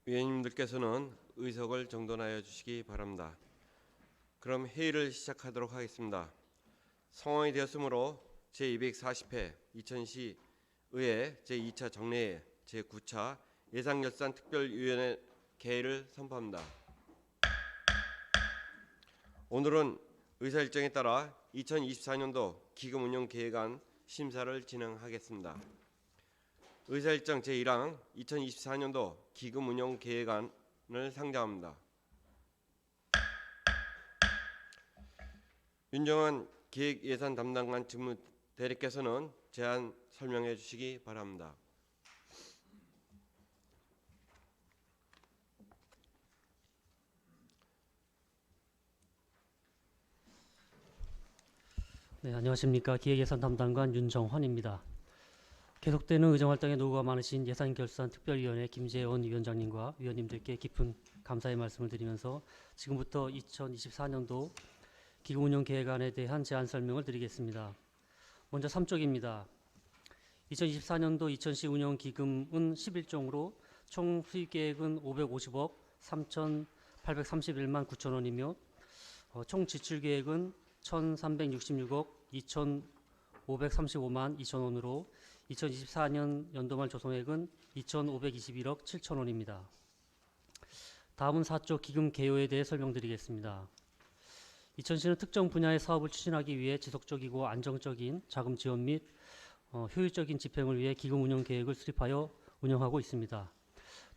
위원님들께서는 의석을 정돈하여 주시기 바랍니다. 그럼 회의를 시작하도록 하겠습니다. 상황이 되었으므로 제240회 2000시 의회 제2차 정례회 제9차 예산결산특별위원회 개회를 선포합니다. 오늘은 의사일정에 따라 2024년도 기금운용계획안 심사를 진행하겠습니다. 의사일정 제1항 2024년도 기금운용계획안을 상정합니다. 윤정환 기획예산 담당관 직무대리께서는 제안 설명해 주시기 바랍니다. 네, 안녕하십니까. 기획예산 담당관 윤정환입니다. 계속되는 의정활동에 노고가 많으신 예산결산특별위원회 김재원 위원장님과 위원님들께 깊은 감사의 말씀을 드리면서 지금부터 2024년도 기금운용계획안에 대한 제안 설명을 드리겠습니다. 먼저 3쪽입니다. 2024년도 2000시 운영기금은 11종으로 총 수입계획은 550억 3,831만 9천 원이며 총 지출계획은 1,366억 2,535만 2천 원으로 2024년 연도말 조성액은 2,521억 7천 원입니다. 다음은 4쪽 기금 개요에 대해 설명드리겠습니다. 2000시는 특정 분야의 사업을 추진하기 위해 지속적이고 안정적인 자금 지원 및 효율적인 집행을 위해 기금 운영 계획을 수립하여 운영하고 있습니다.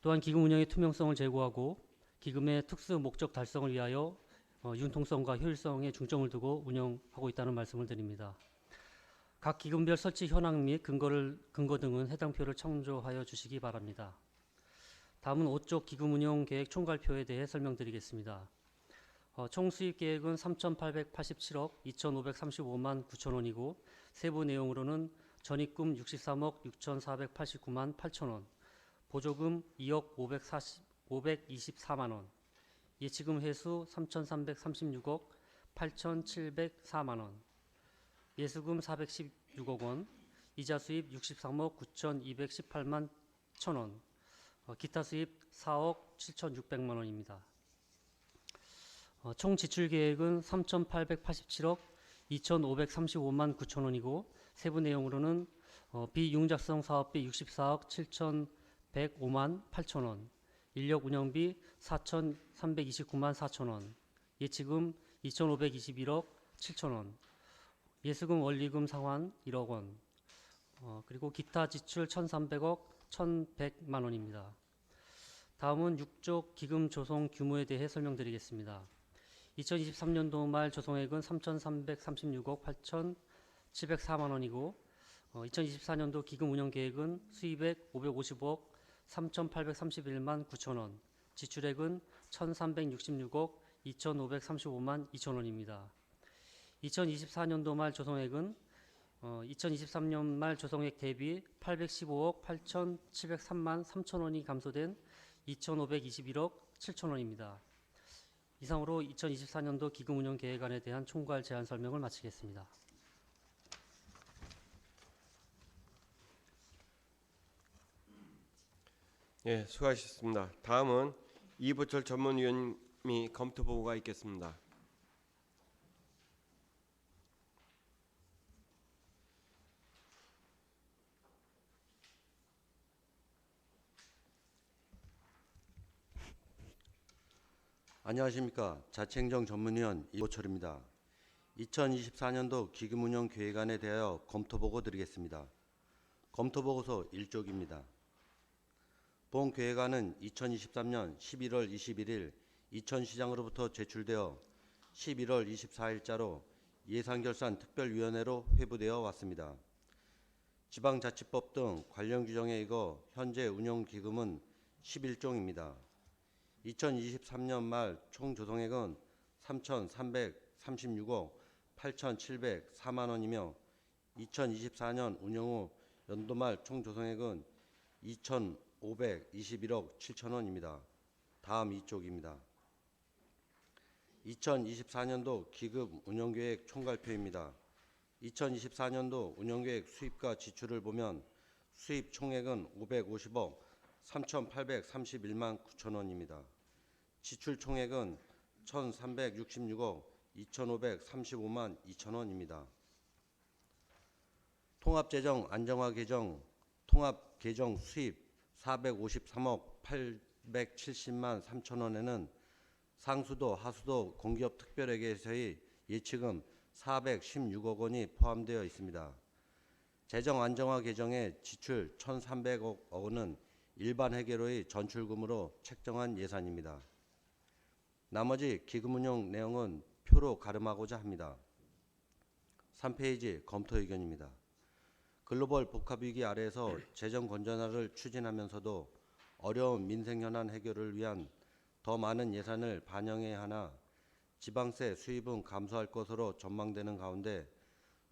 또한 기금 운영의 투명성을 제고하고 기금의 특수 목적 달성을 위하여 융통성과 효율성에 중점을 두고 운영하고 있다는 말씀을 드립니다. 각 기금별 설치 현황 및 근거 등은 해당 표를 참조하여 주시기 바랍니다. 다음은 5쪽 기금 운영 계획 총괄표에 대해 설명드리겠습니다. 총 수입 계획은 3,887억 2,535만 9천 원이고 세부 내용으로는 전입금 63억 6,489만 8천 원, 보조금 2억 524만 원, 예치금 회수 3,336억 8,704만 원, 예수금 416억 원, 이자 수입 63억 9,218만 1천 원, 기타 수입 4억 7,600만 원입니다. 총 지출 계획은 3,887억 2,535만 9천 원이고 세부 내용으로는 비융작성 사업비 64억 7,105만 8천 원, 인력 운영비 4,329만 4천 원, 예치금 2,521억 7천 원, 예수금 원리금 상환 1억 원, 그리고 기타 지출 1,300억 1,100만 원입니다. 다음은 6쪽 기금 조성 규모에 대해 설명드리겠습니다. 2023년도 말 조성액은 3,336억 8,704만 원이고 2024년도 기금 운영 계획은 수입액 550억 3,831만 9천 원, 지출액은 1,366억 2,535만 2천 원입니다. 2024년도 말 조성액은 2023년 말 조성액 대비 815억 8,703만 3천 원이 감소된 2,521억 7천 원입니다. 이상으로 2024년도 기금운용 계획안에 대한 총괄 제안 설명을 마치겠습니다. 예, 수고하셨습니다. 다음은 이부철 전문위원님이 검토 보고가 있겠습니다. 안녕하십니까. 자치행정 전문위원 이보철입니다. 2024년도 기금운용 계획안에 대하여 검토보고 드리겠습니다. 검토보고서 1쪽입니다. 본 계획안은 2023년 11월 21일 이천시장으로부터 제출되어 11월 24일자로 예산결산특별위원회로 회부되어 왔습니다. 지방자치법 등 관련 규정에 의거 현재 운용기금은 11종입니다. 2023년 말 총 조성액은 3,336억 8,704만 원이며 2024년 운영 후 연도 말 총 조성액은 2,521억 7천 원입니다. 다음 2쪽입니다. 2024년도 기금 운영계획 총괄표입니다. 2024년도 운영계획 수입과 지출을 보면 수입 총액은 550억 3,831만 9천 원입니다. 지출 총액은 1,366억 2,535만 2천 원입니다. 통합재정 안정화 개정 통합 개정 수입 453억 870만 3천 원에는 상수도 하수도 공기업 특별회계에서의 예치금 416억 원이 포함되어 있습니다. 재정 안정화 개정의 지출 1,300억 원은 일반 회계로의 전출금으로 책정한 예산입니다. 나머지 기금 운용 내용은 표로 가름하고자 합니다. 3페이지 검토 의견입니다. 글로벌 복합위기 아래에서 재정 건전화를 추진하면서도 어려운 민생 현안 해결을 위한 더 많은 예산을 반영해야 하나 지방세 수입은 감소할 것으로 전망되는 가운데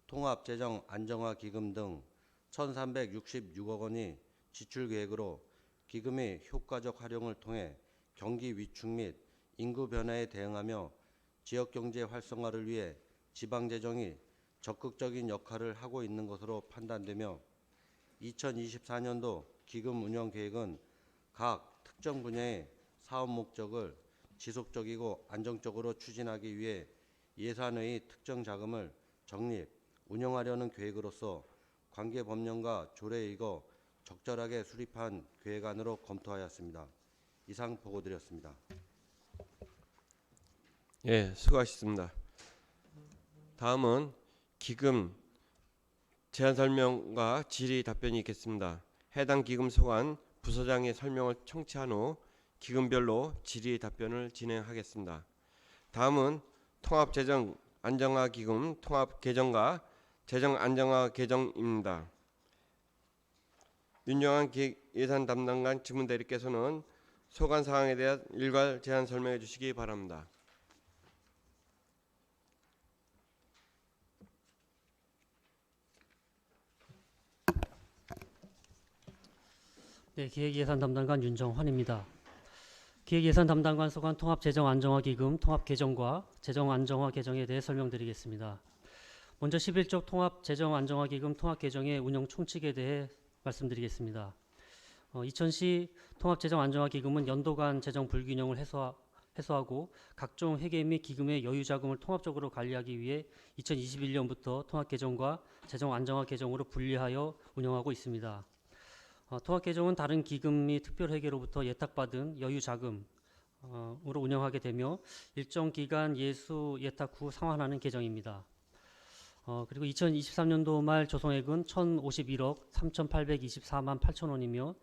통합재정 안정화 기금 등 1,366억 원이 지출 계획으로 기금의 효과적 활용을 통해 경기 위축 및 인구 변화에 대응하며 지역경제 활성화를 위해 지방재정이 적극적인 역할을 하고 있는 것으로 판단되며 2024년도 기금 운영 계획은 각 특정 분야의 사업 목적을 지속적이고 안정적으로 추진하기 위해 예산의 특정 자금을 적립, 운영하려는 계획으로서 관계 법령과 조례에 의거 적절하게 수립한 계획안으로 검토하였습니다. 이상 보고드렸습니다. 예, 수고하셨습니다. 다음은 기금 제안 설명과 질의 답변이 있겠습니다. 해당 기금 소관 부서장의 설명을 청취한 후 기금별로 질의 답변을 진행하겠습니다. 다음은 통합재정 안정화 기금 통합 개정과 재정 안정화 개정입니다. 윤영한 예산 담당관 지문 대리께서는 소관 사항에 대한 일괄 제안 설명해 주시기 바랍니다. 네, 기획예산 담당관 윤정환입니다. 기획예산 담당관 소관 통합재정 안정화 기금 통합 개정과 재정 안정화 개정에 대해 설명드리겠습니다. 먼저 11조 통합재정 안정화 기금 통합 개정의 운영 총칙에 대해 말씀드리겠습니다. 2000시 통합재정 안정화 기금은 연도 간 재정 불균형을 해소하고 각종 회계 및 기금의 여유 자금을 통합적으로 관리하기 위해 2021년부터 통합 개정과 재정 안정화 개정으로 분리하여 운영하고 있습니다. 통합 개정은 다른 기금 및 특별 회계로부터 예탁받은 여유 자금으로 운영하게 되며 일정 기간 예수 예탁 후 상환하는 개정입니다. 그리고 2023년도 말 조성액은 1,051억 3,824만 8천 원이며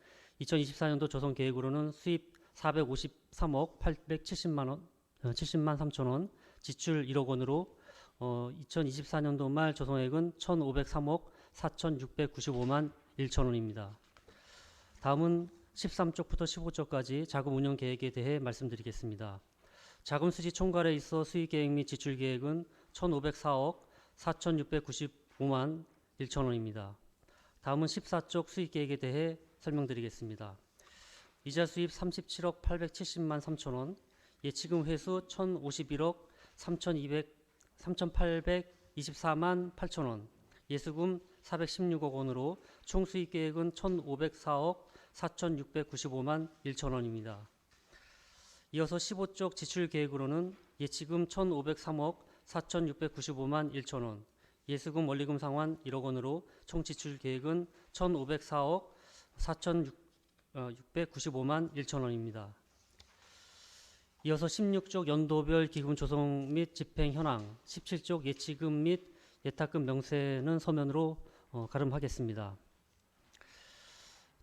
2024년도 조성 계획으로는 수입 453억 870만 3천 원, 지출 1억 원으로 2024년도 말 조성액은 1,503억 4,695만 1천 원입니다. 다음은 13쪽부터 15쪽까지 자금 운영 계획에 대해 말씀드리겠습니다. 자금 수지 총괄에 있어 수익 계획 및 지출 계획은 1,504억 4,695만 1천 원입니다. 다음은 14쪽 수익 계획에 대해 설명드리겠습니다. 이자 수입 37억 870만 3천 원, 예치금 회수 1,051억 3,824만 8천 원, 예수금 416억 원으로 총 수익 계획은 1,504억 4,695만 1천 원입니다. 이어서 15쪽 지출 계획으로는 예치금 1,503억 4,695만 1천 원, 예수금 원리금 상환 1억 원으로 총 지출 계획은 1,504억 4,695만 1천 원입니다. 이어서 16쪽 연도별 기금 조성 및 집행 현황, 17쪽 예치금 및 예탁금 명세는 서면으로 가름하겠습니다.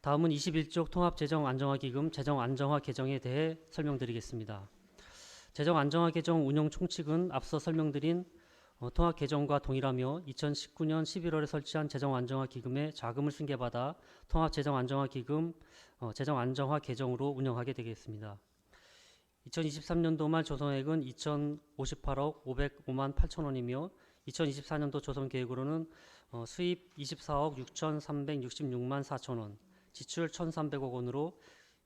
다음은 21쪽 통합재정 안정화 기금 재정 안정화 개정에 대해 설명드리겠습니다. 재정 안정화 개정 운영 총칙은 앞서 설명드린 통합 개정과 동일하며 2019년 11월에 설치한 재정 안정화 기금에 자금을 승계받아 통합 재정 안정화 기금 재정 안정화 개정으로 운영하게 되겠습니다. 2023년도 말 조성액은 2,058억 505만 8천 원이며 2024년도 조성 계획으로는 수입 24억 6,366만 4천 원, 지출 1,300억 원으로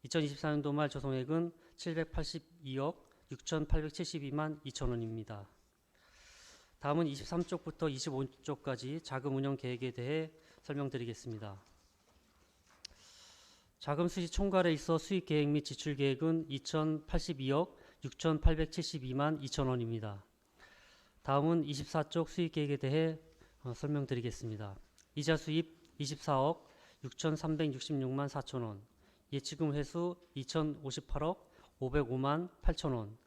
2024년도 말 조성액은 782억 6,872만 2천 원입니다. 다음은 23쪽부터 25쪽까지 자금 운영 계획에 대해 설명드리겠습니다. 자금 수지 총괄에 있어 수익 계획 및 지출 계획은 2,082억 6,872만 2천 원입니다. 다음은 24쪽 수익 계획에 대해 설명드리겠습니다. 이자 수입 24억 6,366만 4천 원, 예치금 회수 2,058억 505만 8천 원.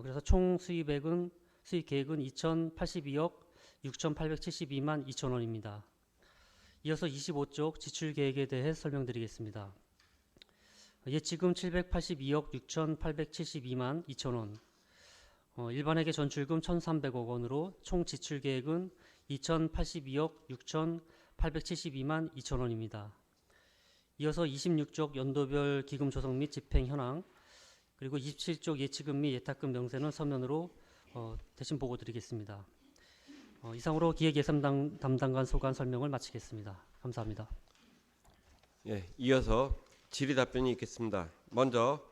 그래서 총 수입 계획은 2,082억 6,872만 2천 원입니다. 이어서 25쪽 지출 계획에 대해 설명드리겠습니다. 예치금 782억 6,872만 2천 원, 일반회계 전출금 1,300억 원으로 총 지출 계획은 2,082억 6,872만 2천 원입니다. 이어서 26쪽 연도별 기금 조성 및 집행 현황, 그리고 27쪽 예치금 및 예탁금 명세는 서면으로 대신 보고 드리겠습니다. 이상으로 기획예산 담당관 소관 설명을 마치겠습니다. 감사합니다. 예, 이어서 질의 답변이 있겠습니다. 먼저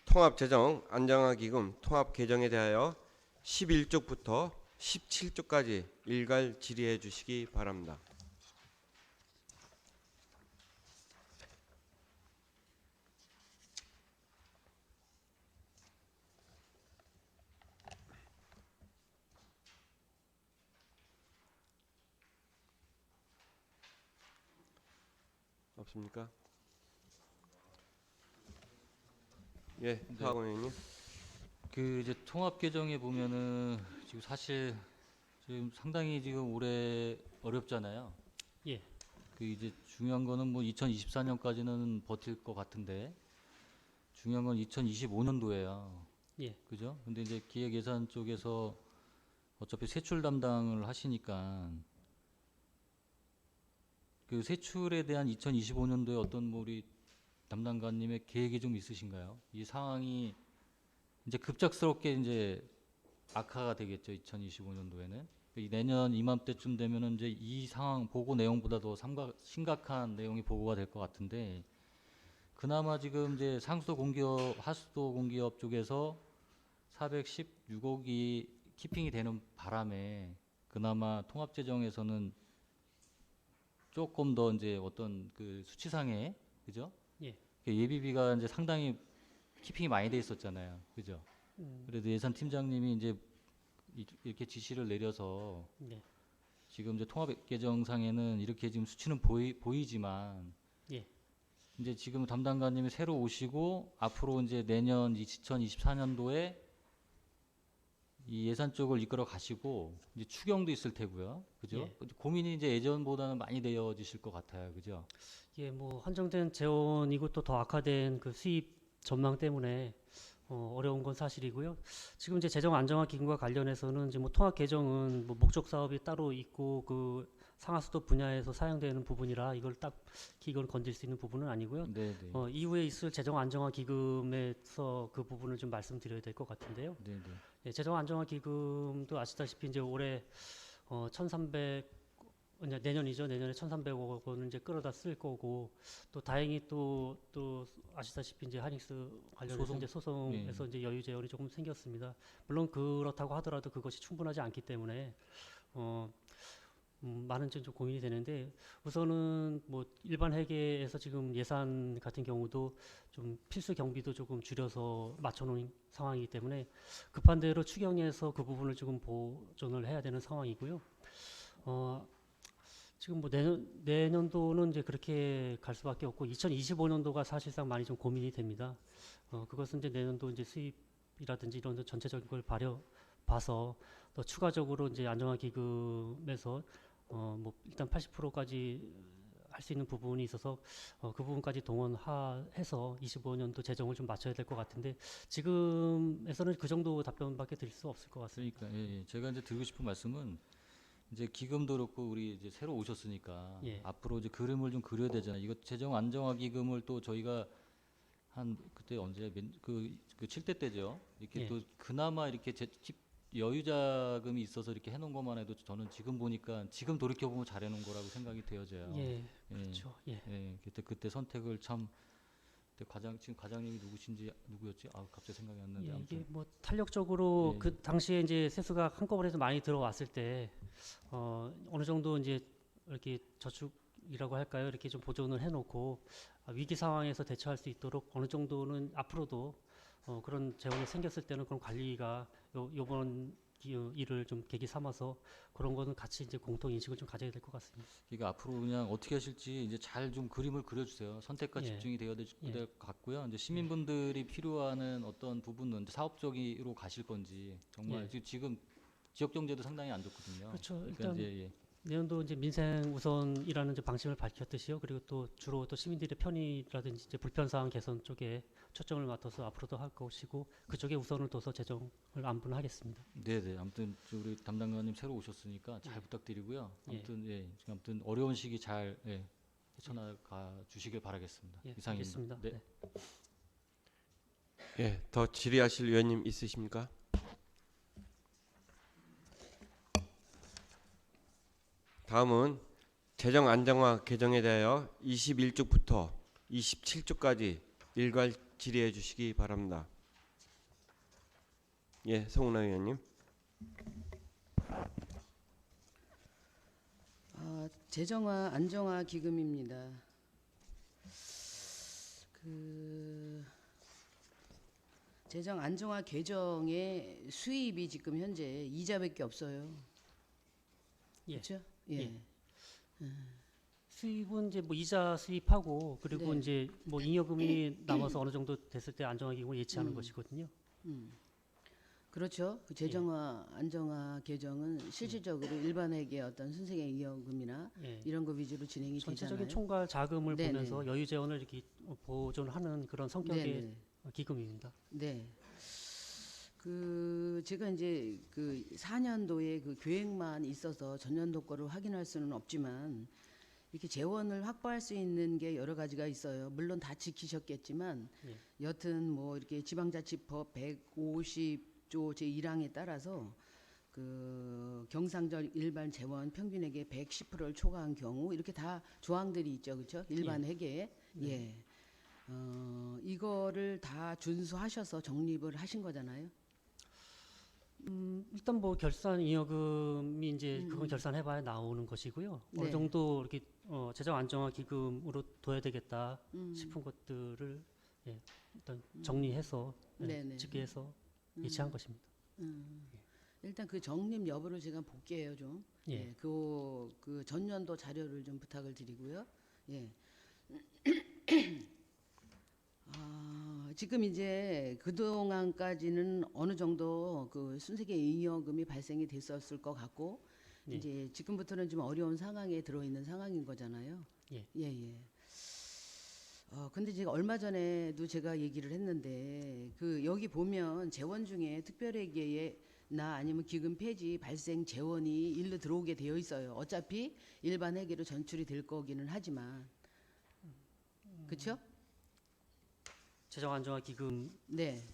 통합재정 안정화기금 통합 개정에 대하여 11쪽부터 17쪽까지 일괄 질의해 주시기 바랍니다. 없습니까? 예, 사학원 의원님. 그 이제 통합 개정에 보면은 지금 사실 지금 상당히 지금 올해 어렵잖아요. 예. 그 이제 중요한 거는 뭐 2024년까지는 버틸 것 같은데 중요한 건 2025년도예요. 예. 그죠? 근데 이제 기획 예산 쪽에서 어차피 세출 담당을 하시니까 그 세출에 대한 2025년도에 어떤 뭐 우리 담당관님의 계획이 좀 있으신가요? 이 상황이 이제 급작스럽게 이제 악화가 되겠죠. 2025년도에는 이 내년 이맘때쯤 되면은 이제 이 상황 보고 내용보다 더 심각한 내용이 보고가 될 것 같은데 그나마 지금 이제 상수도 공기업, 하수도 공기업 쪽에서 416억이 키핑이 되는 바람에 그나마 통합재정에서는 조금 더 이제 어떤 그 수치상에 그죠? 예. 예비비가 이제 상당히 키핑이 많이 돼 있었잖아요. 그죠? 그래도 예산 팀장님이 이제 이렇게 지시를 내려서 네. 지금 이제 통합 개정상에는 이렇게 지금 수치는 보이지만 예. 이제 지금 담당관님이 새로 오시고 앞으로 이제 내년 2024년도에 이 예산 쪽을 이끌어 가시고 이제 추경도 있을 테고요. 그죠? 예. 고민이 이제 예전보다는 많이 되어지실 것 같아요. 그죠? 예, 뭐 한정된 재원이고 또 더 악화된 그 수입 전망 때문에 어려운 건 사실이고요. 지금 이제 재정 안정화 기금과 관련해서는 이제 뭐 통합 개정은 뭐 목적 사업이 따로 있고 그 상하수도 분야에서 사용되는 부분이라 이걸 딱히 이걸 건질 수 있는 부분은 아니고요. 네, 네. 이후에 있을 재정 안정화 기금에서 그 부분을 좀 말씀드려야 될 것 같은데요. 네, 네. 예, 재정 안정화 기금도 아시다시피 이제 올해 1,300 내년이죠. 내년에 1,300억 원을 이제 끌어다 쓸 거고 또 다행히 또 아시다시피 이제 하닉스 관련해서 이제 소송에서 이제 여유 재원이 조금 생겼습니다. 물론 그렇다고 하더라도 그것이 충분하지 않기 때문에 많은 좀 고민이 되는데 우선은 뭐 일반 회계에서 지금 예산 같은 경우도 좀 필수 경비도 조금 줄여서 맞춰놓은 상황이기 때문에 급한 대로 추경에서 그 부분을 조금 보존을 해야 되는 상황이고요. 지금 뭐 내년도는 이제 그렇게 갈 수밖에 없고 2025년도가 사실상 많이 좀 고민이 됩니다. 그것은 이제 내년도 이제 수입이라든지 이런 전체적인 걸 봐서 또 추가적으로 이제 안정화 기금에서 뭐 일단 80%까지 할 수 있는 부분이 있어서 그 부분까지 동원해서 25년도 재정을 좀 맞춰야 될 것 같은데 지금에서는 그 정도 답변밖에 드릴 수 없을 것 같습니다. 그러니까 예. 제가 이제 드리고 싶은 말씀은 이제 기금도 그렇고 우리 이제 새로 오셨으니까 예. 앞으로 이제 그림을 좀 그려야 되잖아요. 이거 재정 안정화 기금을 또 저희가 한 그때 언제 그 7대 때죠. 이렇게 예. 또 그나마 이렇게 여유 자금이 있어서 이렇게 해놓은 것만 해도 저는 지금 보니까 지금 돌이켜 보면 잘해놓은 거라고 생각이 되어져요. 예, 그렇죠. 예. 예, 그때 선택을 참 그때 지금 과장님이 누구였지? 아 갑자기 생각이 안 나는데 예, 아무튼 이게 뭐 탄력적으로 예. 그 당시에 이제 세수가 한꺼번에 좀 많이 들어왔을 때 어느 정도 이제 이렇게 저축 방법이라고 할까요? 이렇게 좀 보존을 해놓고 위기 상황에서 대처할 수 있도록 어느 정도는 앞으로도 그런 재원이 생겼을 때는 그런 관리가 요번 일을 좀 계기 삼아서 그런 거는 같이 이제 공통 인식을 좀 가져야 될 것 같습니다. 그러니까 앞으로 그냥 어떻게 하실지 이제 잘 좀 그림을 그려주세요. 선택과 예. 집중이 되어야 될 예. 것 같고요. 이제 시민분들이 필요하는 어떤 부분은 이제 사업적으로 가실 건지 정말 예. 지금 지역 경제도 상당히 안 좋거든요. 그렇죠. 그러니까 일단 이제 내년도 이제 민생 우선이라는 이제 방침을 밝혔듯이요. 그리고 또 주로 또 시민들의 편의라든지 이제 불편 사항 개선 쪽에 초점을 맞춰서 앞으로도 할 것이고 그쪽에 우선을 둬서 재정을 안분하겠습니다. 네네. 아무튼 우리 담당관님 새로 오셨으니까 잘 부탁드리고요. 예. 아무튼 지금 아무튼 어려운 시기 잘 헤쳐나가 주시길 바라겠습니다. 예, 이상입니다. 알겠습니다. 네. 네. 예, 더 질의하실 위원님 있으십니까? 다음은 재정 안정화 개정에 대하여 21쪽부터 27쪽까지 일괄 질의해 주시기 바랍니다. 예, 송은하 의원님. 재정화 안정화 기금입니다. 그 재정 안정화 계정의 수입이 지금 현재 이자밖에 없어요. 예. 그렇죠? 예. 예. 수입은 이제 뭐 이자 수입하고 그리고 네. 이제 뭐 잉여금이 남아서 어느 정도 됐을 때 안정화 기금을 예치하는 것이거든요. 그렇죠. 그 재정화 안정화 계정은 실질적으로 일반회계 어떤 순생의 잉여금이나 예. 이런 거 위주로 진행이 전체적인 되잖아요. 총괄 자금을 네네. 보면서 여유 재원을 이렇게 보존하는 그런 성격의 네네. 기금입니다. 네. 그 제가 이제 그 4년도에 그 계획만 있어서 전년도 거를 확인할 수는 없지만 이렇게 재원을 확보할 수 있는 게 여러 가지가 있어요. 물론 다 지키셨겠지만 예. 여튼 뭐 이렇게 지방자치법 150조 제1항에 따라서 그 경상절 일반 재원 평균액의 110%를 초과한 경우 이렇게 다 조항들이 있죠. 그렇죠? 일반 회계에. 예. 이거를 다 준수하셔서 적립을 하신 거잖아요. 일단 뭐 결산 잉여금이 이제 그건 결산해봐야 나오는 것이고요. 어느 네. 정도 이렇게 재정 안정화 기금으로 둬야 되겠다 싶은 것들을 일단 정리해서 네네. 집계해서 예치한 것입니다. 일단 그 적립 여부를 제가 볼게요 좀. 예. 예. 그 전년도 자료를 좀 부탁을 드리고요. 예. 지금 이제 그동안까지는 어느 정도 그 순세계 잉여금이 발생이 됐었을 것 같고 예. 이제 지금부터는 좀 어려운 상황에 들어 있는 상황인 거잖아요. 예. 예. 근데 제가 얼마 전에도 제가 얘기를 했는데 그 여기 보면 재원 중에 특별회계나 아니면 기금 폐지 발생 재원이 일로 들어오게 되어 있어요. 어차피 일반 회계로 전출이 될 거기는 하지만 그렇죠? 재정 안정화 기금 네,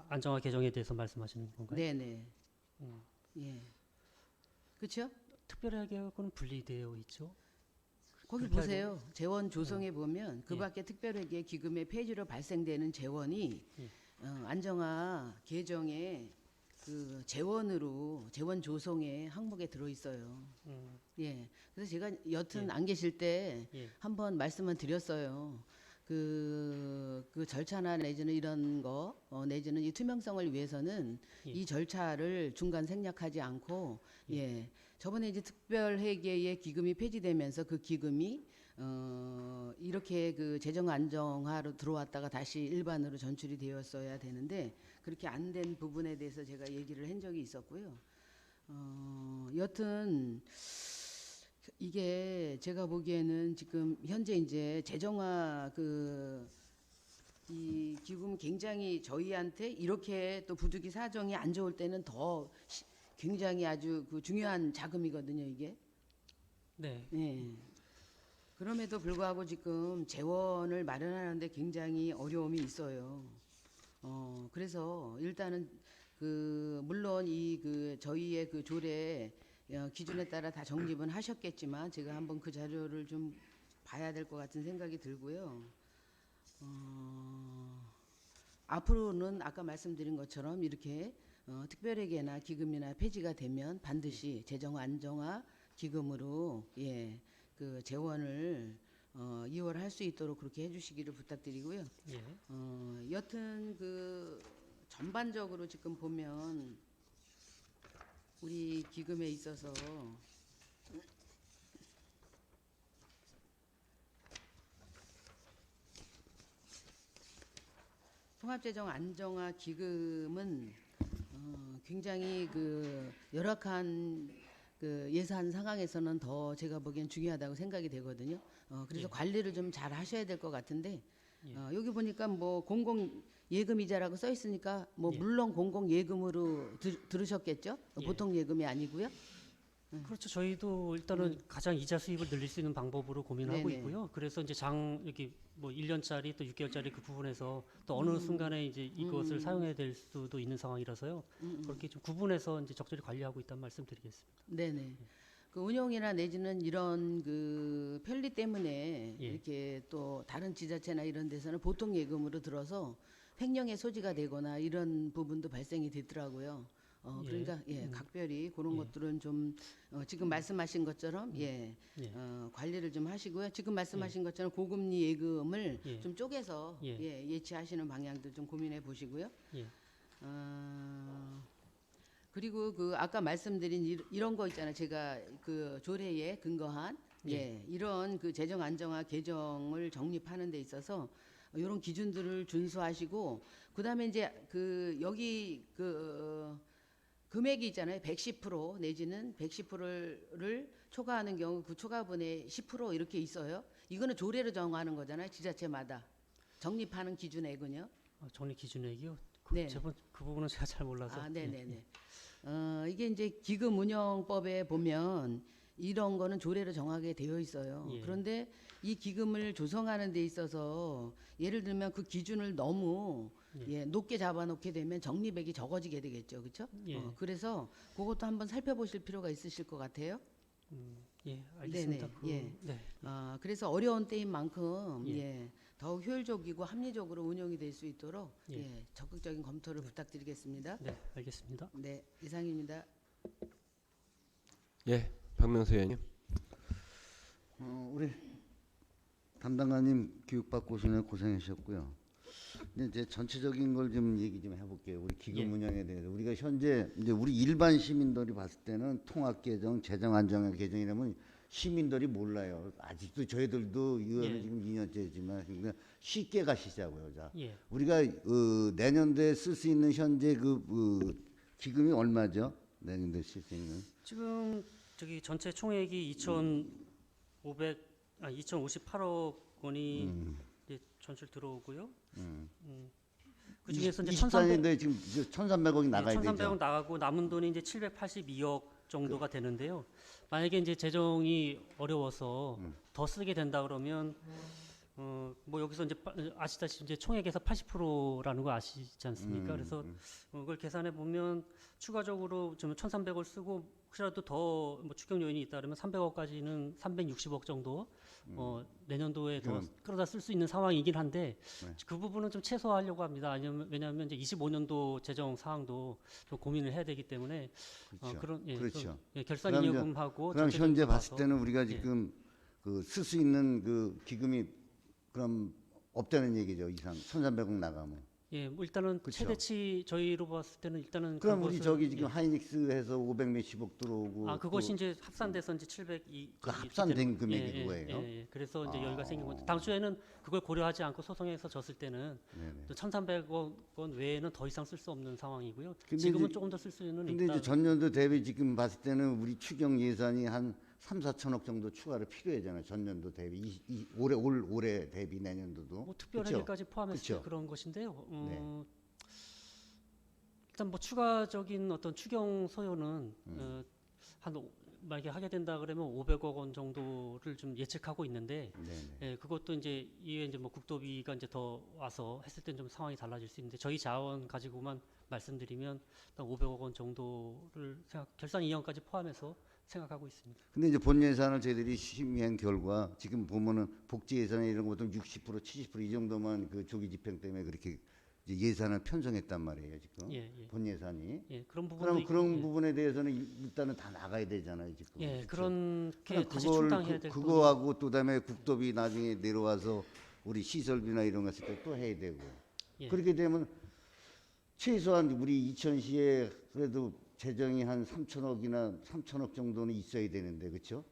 안정화 계정에 대해서 말씀하시는 건가요? 네. 예, 그렇죠? 특별회계하고는 분리되어 있죠. 거기 그렇게 보세요. 재원 조성에 보면 그밖에 특별회계 기금의 폐지로 발생되는 재원이 안정화 계정에 그 재원으로 재원 조성의 항목에 들어 있어요. 예. 그래서 제가 여튼 안 계실 때 예. 한번 말씀을 드렸어요. 그 절차나 내지는 이런 거 내지는 이 투명성을 위해서는 예. 이 절차를 중간 생략하지 않고 저번에 이제 특별회계의 기금이 폐지되면서 그 기금이 이렇게 그 재정 안정화로 들어왔다가 다시 일반으로 전출이 되었어야 되는데 그렇게 안 된 부분에 대해서 제가 얘기를 한 적이 있었고요. 여튼 이게 제가 보기에는 지금 현재 이제 재정화 이 기금 굉장히 저희한테 이렇게 또 부득이 사정이 안 좋을 때는 더 굉장히 아주 그 중요한 자금이거든요, 이게. 네. 네. 그럼에도 불구하고 지금 재원을 마련하는데 굉장히 어려움이 있어요. 그래서 일단은 물론 저희의 그 조례 기준에 따라 다 정립은 하셨겠지만 제가 한번 그 자료를 좀 봐야 될 것 같은 생각이 들고요. 앞으로는 아까 말씀드린 것처럼 이렇게 특별회계나 기금이나 폐지가 되면 반드시 재정 안정화 기금으로 그 재원을 이월할 수 있도록 그렇게 해주시기를 부탁드리고요. 예. 여튼 그 전반적으로 지금 보면 우리 기금에 있어서 통합재정 안정화 기금은 굉장히 그 열악한 그 예산 상황에서는 더 제가 보기엔 중요하다고 생각이 되거든요. 그래서 예. 관리를 좀 잘 하셔야 될 것 같은데 예. 여기 보니까 뭐 공공 예금 이자라고 써 있으니까 뭐 예. 물론 공공 예금으로 들으셨겠죠? 예. 보통 예금이 아니고요. 그렇죠. 저희도 일단은 가장 이자 수입을 늘릴 수 있는 방법으로 고민하고 네네. 있고요. 그래서 이제 여기 뭐 1년짜리 또 6개월짜리 그 부분에서 또 어느 순간에 이제 이것을 사용해야 될 수도 있는 상황이라서요. 그렇게 좀 구분해서 이제 적절히 관리하고 있다는 말씀드리겠습니다. 네네. 그 운용이나 내지는 이런 그 편리 때문에 예. 이렇게 또 다른 지자체나 이런 데서는 보통 예금으로 들어서 횡령의 소지가 되거나 이런 부분도 발생이 되더라고요. 예. 그러니까 각별히 그런 예. 것들은 좀 지금 말씀하신 것처럼 예. 관리를 좀 하시고요. 지금 말씀하신 것처럼 고금리 예금을 예. 좀 쪼개서 예. 예치하시는 방향도 좀 고민해 보시고요. 예. 그리고 그 아까 말씀드린 이런 거 있잖아요. 제가 그 조례에 근거한 이런 그 재정 안정화 개정을 정립하는 데 있어서 이런 기준들을 준수하시고 그다음에 이제 그 여기 그 금액이 있잖아요. 110% 내지는 110%를 초과하는 경우 그 초과분의 10% 이렇게 있어요. 이거는 조례로 정하는 거잖아요. 지자체마다 정립하는 기준액은요. 적립 기준액이요. 네. 그 부분은 제가 잘 몰라서. 아, 네네네. 이게 이제 기금 운영법에 보면 이런 거는 조례로 정하게 되어 있어요. 예. 그런데 이 기금을 조성하는 데 있어서 예를 들면 그 기준을 너무 높게 잡아놓게 되면 적립액이 적어지게 되겠죠, 그렇죠? 예. 그래서 그것도 한번 살펴보실 필요가 있으실 것 같아요. 예, 알겠습니다. 네네, 네. 그래서 어려운 때인 만큼 예. 더욱 효율적이고 합리적으로 운영이 될 수 있도록 예. 적극적인 검토를 부탁드리겠습니다. 네, 알겠습니다. 네, 이상입니다. 예, 박명수 의원님. 우리 담당관님 교육받고 오시느라 고생하셨고요. 이제 전체적인 걸 좀 얘기 좀 해볼게요. 우리 기금 예. 운영에 대해서 우리가 현재 이제 우리 일반 시민들이 봤을 때는 통합 개정, 재정 안정화 개정이라면 시민들이 몰라요. 아직도 저희들도 이거는 예. 지금 2년째지만 그러니까 쉽게 가시자고요. 자, 예. 우리가 내년도에 쓸 수 있는 현재 그 기금이 얼마죠? 내년도에 쓸 수 있는 지금 저기 전체 총액이 2,058억 원이 이제 전출 들어오고요. 그 중에서 이제 24년도에 지금 1,300억이 나가야 1,300억 되죠. 나가고 남은 돈이 이제 782억 정도가 되는데요. 만약에 이제 재정이 어려워서 더 쓰게 된다 그러면 뭐 여기서 이제 아시다시피 이제 총액에서 80%라는 거 아시지 않습니까? 그래서 그걸 계산해 보면 추가적으로 좀 1,300을 쓰고 혹시라도 더 뭐 추경 요인이 있다 그러면 300억까지는 360억 정도 내년도에 더 끌어다 쓸 수 있는 상황이긴 한데 그 부분은 좀 최소화하려고 합니다. 왜냐하면 이제 25년도 재정 사항도 좀 고민을 해야 되기 때문에 그렇죠. 그렇죠. 그렇죠. 결산이익금하고 그럼 현재 봤을 봐서 때는 우리가 지금 그 쓸 수 있는 그 기금이 그럼 없다는 얘기죠. 이상 1,300억 나가면. 예, 뭐 일단은 그쵸. 최대치 저희로 봤을 때는 일단은 그럼 우리 그것을- 저기 지금 예. 하이닉스에서 500 몇십억 들어오고 그것이 또 이제 합산돼서 이제 702 그 합산된 금액이 그거예요? 예. 그래서 이제 여기가 생긴 건데 당초에는 그걸 고려하지 않고 소송해서 졌을 때는 네네. 1,300억 원 외에는 더 이상 쓸 수 없는 상황이고요. 근데 지금은 이제- 조금 더 쓸 수는 근데 있다. 이제 전년도 대비 지금 봤을 때는 우리 추경 예산이 한 3, 4천억 정도 추가로 필요하잖아요. 전년도 대비 올해 대비 내년도도. 뭐 특별한 그쵸? 일까지 포함했을 때 그쵸? 그런 것인데요. 네. 일단 뭐 추가적인 어떤 추경 소요는 만약에 하게 된다 그러면 500억 원 정도를 좀 예측하고 있는데 네네. 예, 그것도 이제 이외에 이제 뭐 국도비가 이제 더 와서 했을 땐 좀 상황이 달라질 수 있는데 저희 자원 가지고만 말씀드리면 일단 500억 원 정도를 결산 이행까지 포함해서 생각하고 있습니다. 근데 이제 본 예산을 저희들이 심의한 결과 지금 보면은 복지 예산에 이런 것도 60% 70% 이 정도만 그 조기 집행 때문에 그렇게 이제 예산을 편성했단 말이에요 지금 예, 예. 본 예산이. 예, 그런 부분도 그럼 있- 그런 예. 부분에 대해서는 일단은 다 나가야 되잖아요 지금. 예, 그쵸? 그렇게 그럼 다시 그걸 충당해야 될 돈이 그거하고 또 그다음에 국도비 나중에 내려와서 우리 시설비나 이런 거 했을 때 또 해야 되고. 예. 그렇게 되면 최소한 우리 이천시에 그래도 재정이 한 3천억 정도는 있어야 되는데 그렇죠?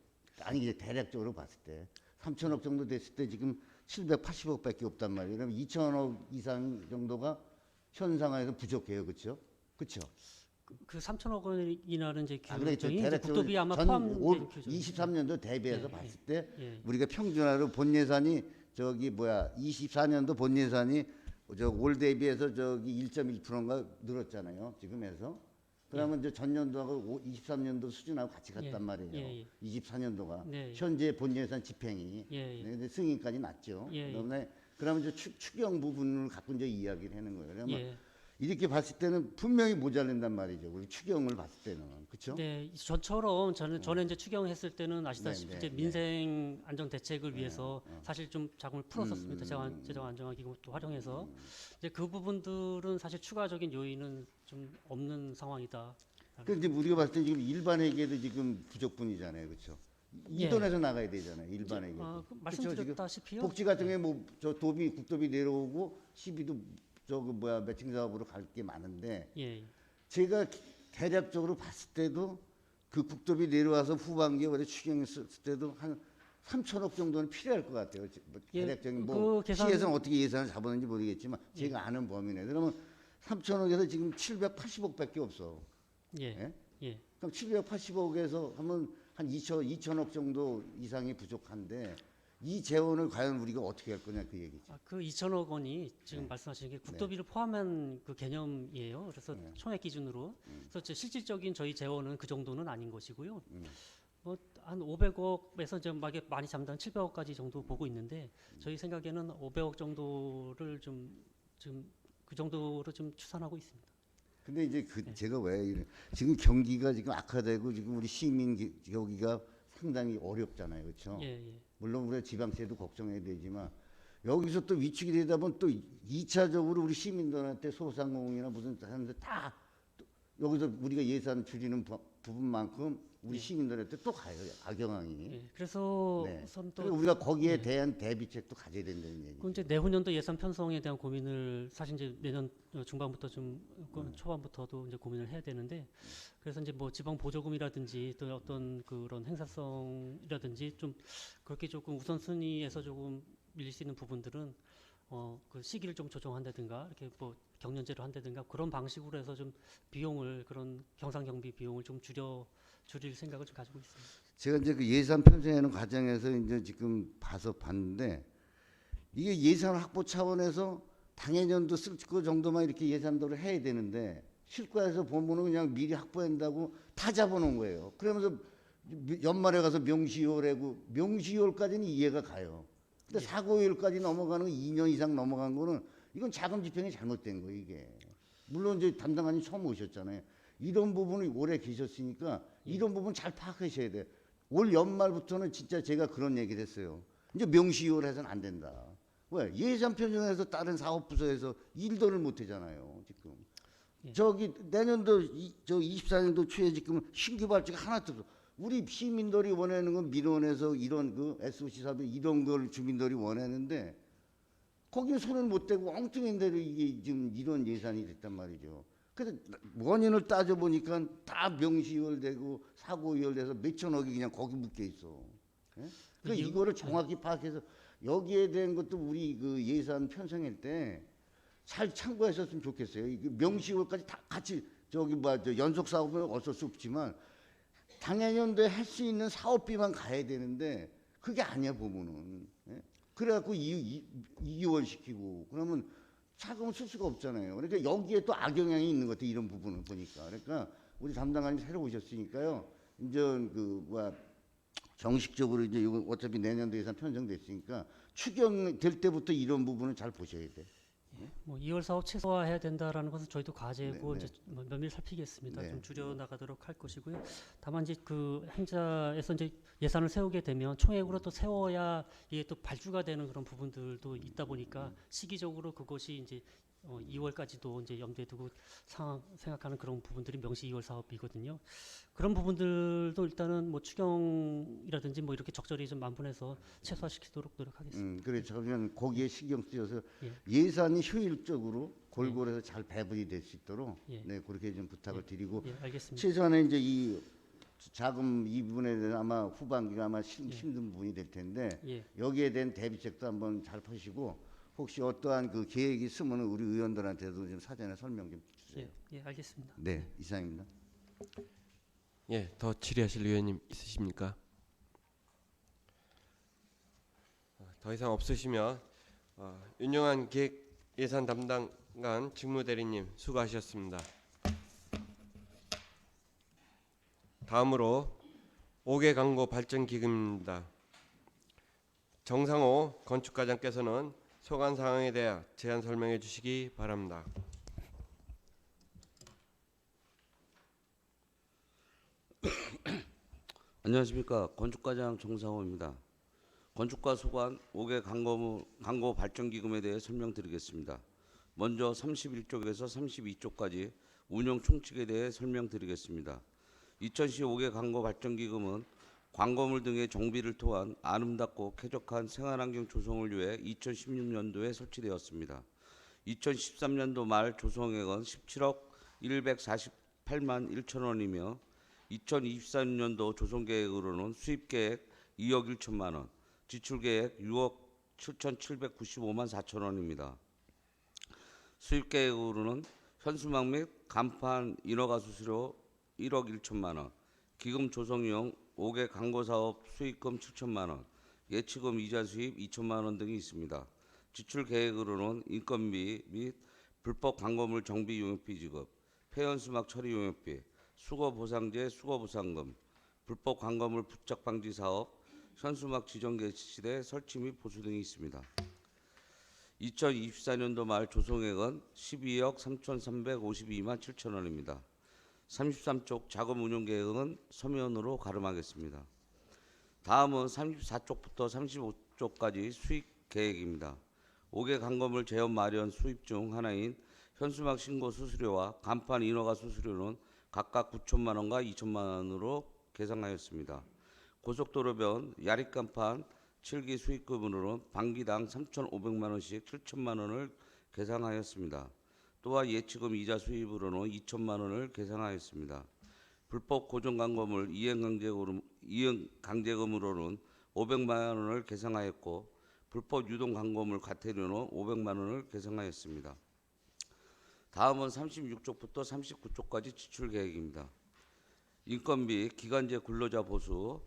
아니 이제 대략적으로 봤을 때 3천억 정도 됐을 때 지금 780억밖에 없단 말이에요. 그럼 2천억 이상 정도가 현 상황에서 부족해요, 그렇죠? 그렇죠? 그 3천억 원이라는 이제 아, 그래, 규정이 이제 대략적으로 국도비 아마 올 포함된 규정. 23년도 대비해서 예, 봤을 때 예. 우리가 평균하로 본 예산이 저기 뭐야 24년도 본 예산이 저 올 대비해서 저기 1.1%인가 늘었잖아요. 지금 해서. 그러면 이제 전년도하고 23년도 수준하고 같이 갔단 예, 말이에요. 예, 예. 24년도가 네. 현재 본 예산 집행이 예, 예. 네, 근데 승인까지 났죠. 예, 예. 그다음에 그러면 이제 추경 부분을 갖고 이제 이야기를 하는 거예요. 그러면 예. 이렇게 봤을 때는 분명히 모자란단 말이죠. 우리 추경을 봤을 때는 그렇죠? 네, 저처럼 전에 이제 추경했을 때는 아시다시피 네, 이제 네, 민생 안정 대책을 위해서 사실 좀 자금을 풀었었습니다. 음. 재정 안정화기금도 활용해서 이제 그 부분들은 사실 추가적인 요인은 좀 없는 상황이다. 그 이제 우리가 봤을 때 지금 일반에게도 지금 부족분이잖아요, 그렇죠? 이 예. 돈에서 나가야 되잖아요, 일반에게. 말씀드렸다시피요. 복지 같은 경우에 뭐 저 국도비 내려오고 시비도 저그 뭐야 매칭 사업으로 갈 게 많은데 예, 제가 대략적으로 봤을 때도 그 국도비 내려와서 후반기에 원래 추경했을 때도 한 3천억 정도는 필요할 것 같아요. 뭐 예, 대략적인 뭐 그 계산- 시에서는 어떻게 예산을 잡았는지 모르겠지만 제가 아는 범위 내에 그러면 3천억에서 지금 780억밖에 없어. 예, 예? 예. 그럼 780억에서 하면 한 2천억 정도 이상이 부족한데 이 재원을 과연 우리가 어떻게 할 거냐 그 얘기죠. 그 2천억 원이 지금 네. 말씀하시는 게 국도비를 포함한 그 개념이에요. 그래서 네. 총액 기준으로. 그래서 이제 실질적인 저희 재원은 그 정도는 아닌 것이고요. 뭐 한 500억에서 좀 많이 잠단 700억까지 정도 보고 있는데 저희 생각에는 500억 정도를 좀 그 정도로 좀 추산하고 있습니다. 근데 이제 그 네. 제가 왜 지금 경기가 지금 악화되고 지금 우리 시민 여기가 상당히 어렵잖아요, 그렇죠? 예, 예. 물론 우리가 지방세도 걱정해야 되지만 여기서 또 위축이 되다 보면 또 2차적으로 우리 시민들한테 소상공인이나 무슨 하는데 다 또 여기서 우리가 예산 줄이는 부분만큼 우리 시민들한테 또 가요 악영향이. 예. 그래서 네. 우선 그리고 또 우리가 거기에 대한 대비책도 가져야 된다는 얘기. 그 이제 내후년도 예산 편성에 대한 고민을 사실 이제 내년 중반부터 좀 초반부터도 이제 고민을 해야 되는데 그래서 이제 뭐 지방 보조금이라든지 또 어떤 그런 행사성이라든지 좀 그렇게 조금 우선순위에서 조금 밀릴 수 있는 부분들은 그 시기를 좀 조정한다든가 이렇게 뭐 경년제로 한다든가 그런 방식으로 해서 좀 비용을 그런 경상 경비 비용을 좀 줄일 생각을 좀 가지고 있습니다. 제가 이제 그 예산 편성하는 과정에서 이제 지금 봤는데 이게 예산 확보 차원에서 당해년도 쓸 거 정도만 이렇게 예산도를 해야 되는데 실과에서 보면은 그냥 미리 확보한다고 다 잡아놓은 거예요. 그러면서 연말에 가서 명시효라고 명시효까지는 이해가 가요. 근데 사고율까지 넘어가는 거 2년 이상 넘어간 거는 이건 자금 집행이 잘못된 거예요, 이게. 물론 이제 담당관이 처음 오셨잖아요. 이런 부분이 오래 계셨으니까 이런 부분 잘 파악하셔야 돼요. 올 연말부터는 진짜 제가 그런 얘기를 했어요. 이제 명시효를 해서는 안 된다. 왜? 예산 편성해서 다른 사업부서에서 일들을 못 하잖아요, 지금. 저기 내년도 저 24년도 초에 지금 신규 발주가 하나도 없어. 우리 시민들이 원하는 건 민원에서 이런 그 SOC 사업 이런 걸 주민들이 원하는데 거기는 손을 못 대고 엉뚱한데도 이게 지금 이런 예산이 됐단 말이죠. 그래서 원인을 따져보니까 다 명시효되고 사고율돼서 몇천억이 그냥 거기 묶여 있어. 예? 그러니까 이거를 정확히 파악해서 여기에 대한 것도 우리 그 예산 편성할 때 잘 참고했었으면 좋겠어요. 이게 명시효까지 다 같이 저기 저 연속 사업은 어쩔 수 없지만 당해년도에 할 수 있는 사업비만 가야 되는데 그게 아니야 보면은. 예? 그래갖고 이원시키고 그러면 자금을 쓸 수가 없잖아요. 그러니까 여기에 또 악영향이 있는 것 같아 이런 부분을 보니까. 그러니까 우리 담당관님 새로 오셨으니까요. 이제 그 정식적으로 이제 이거 어차피 내년도 예산 편성됐으니까 추경될 때부터 이런 부분은 잘 보셔야 돼. 뭐 2월 사업 최소화해야 된다라는 것은 저희도 과제고 네, 네. 이제 뭐 면밀 살피겠습니다. 네, 좀 줄여 나가도록 할 것이고요. 다만 이제 그 행자에서 이제 예산을 세우게 되면 총액으로 또 세워야 이게 또 발주가 되는 그런 부분들도 있다 보니까 시기적으로 그것이 이제 2월까지도 이제 염두에 두고 생각하는 그런 부분들이 명시 2월 사업이거든요. 그런 부분들도 일단은 뭐 추경이라든지 뭐 이렇게 적절히 좀 만분해서 최소화시키도록 노력하겠습니다. 그래 저는 거기에 신경 쓰여서 예. 예산이 효율적으로 골고루해서 잘 배분이 될 수 있도록 예. 네 그렇게 좀 부탁을 드리고 예, 알겠습니다. 최소한의 이제 이 자금 이 부분에 대해서 아마 후반기가 아마 힘든 부분이 될 텐데 예. 여기에 대한 대비책도 한번 잘 펴시고 혹시 어떠한 그 계획이 있으면 우리 의원들한테도 좀 사전에 설명 좀 주세요. 예, 예, 알겠습니다. 네 이상입니다. 예, 더 질의하실 의원님 있으십니까? 더 이상 없으시면 윤영한 기획 예산 담당관 직무대리님 수고하셨습니다. 다음으로 5개 강고 발전 기금입니다. 정상호 건축과장께서는 소관 사항에 대해 제안 설명해 주시기 바랍니다. 안녕하십니까. 건축과장 정상호입니다. 건축과 소관 5개 강고 발전기금에 대해 설명드리겠습니다. 먼저 31쪽에서 32쪽까지 운영 총칙에 대해 설명드리겠습니다. 2010 5개 강고 발전기금은 광고물 등의 정비를 통한 아름답고 쾌적한 생활환경 조성을 위해 2016년도에 설치되었습니다. 2013년도 말 조성액은 17억 148만 1천 원이며 2024년도 조성계획으로는 수입계획 2억 1천만 원, 지출계획 6억 7,795만 4천 원입니다. 수입계획으로는 현수막 및 간판 인허가 수수료 1억 1천만 원, 기금 조성용 5개 강고사업 수익금 7천만 원, 예치금 이자 수입 2천만 원 등이 있습니다. 지출 계획으로는 인건비 및 불법 광고물 정비 용역비 지급, 폐연수막 처리 용역비, 수거보상제 수거보상금, 불법 광고물 부착 방지 사업, 현수막 지정 개시대 설치 및 보수 등이 있습니다. 2024년도 말 조성액은 12억 3,352만 7천 원입니다. 33쪽 자금 운용 계획은 서면으로 가름하겠습니다. 다음은 34쪽부터 35쪽까지 수익 계획입니다. 5개 강건물 제업 마련 수입 중 하나인 현수막 신고 수수료와 간판 인허가 수수료는 각각 9천만 원과 2천만 원으로 계상하였습니다. 고속도로변 야릿간판 7기 수익금으로는 반기당 3,500만 원씩 7천만 원을 계상하였습니다. 또한 예치금 이자 수입으로는 2천만 원을 계상하였습니다. 불법 고정광고물 이행강제금으로는 500만 원을 계상하였고 불법 유동광고물 과태료는 500만 원을 계상하였습니다. 다음은 36쪽부터 39쪽까지 지출 계획입니다. 인건비, 기간제 근로자 보수,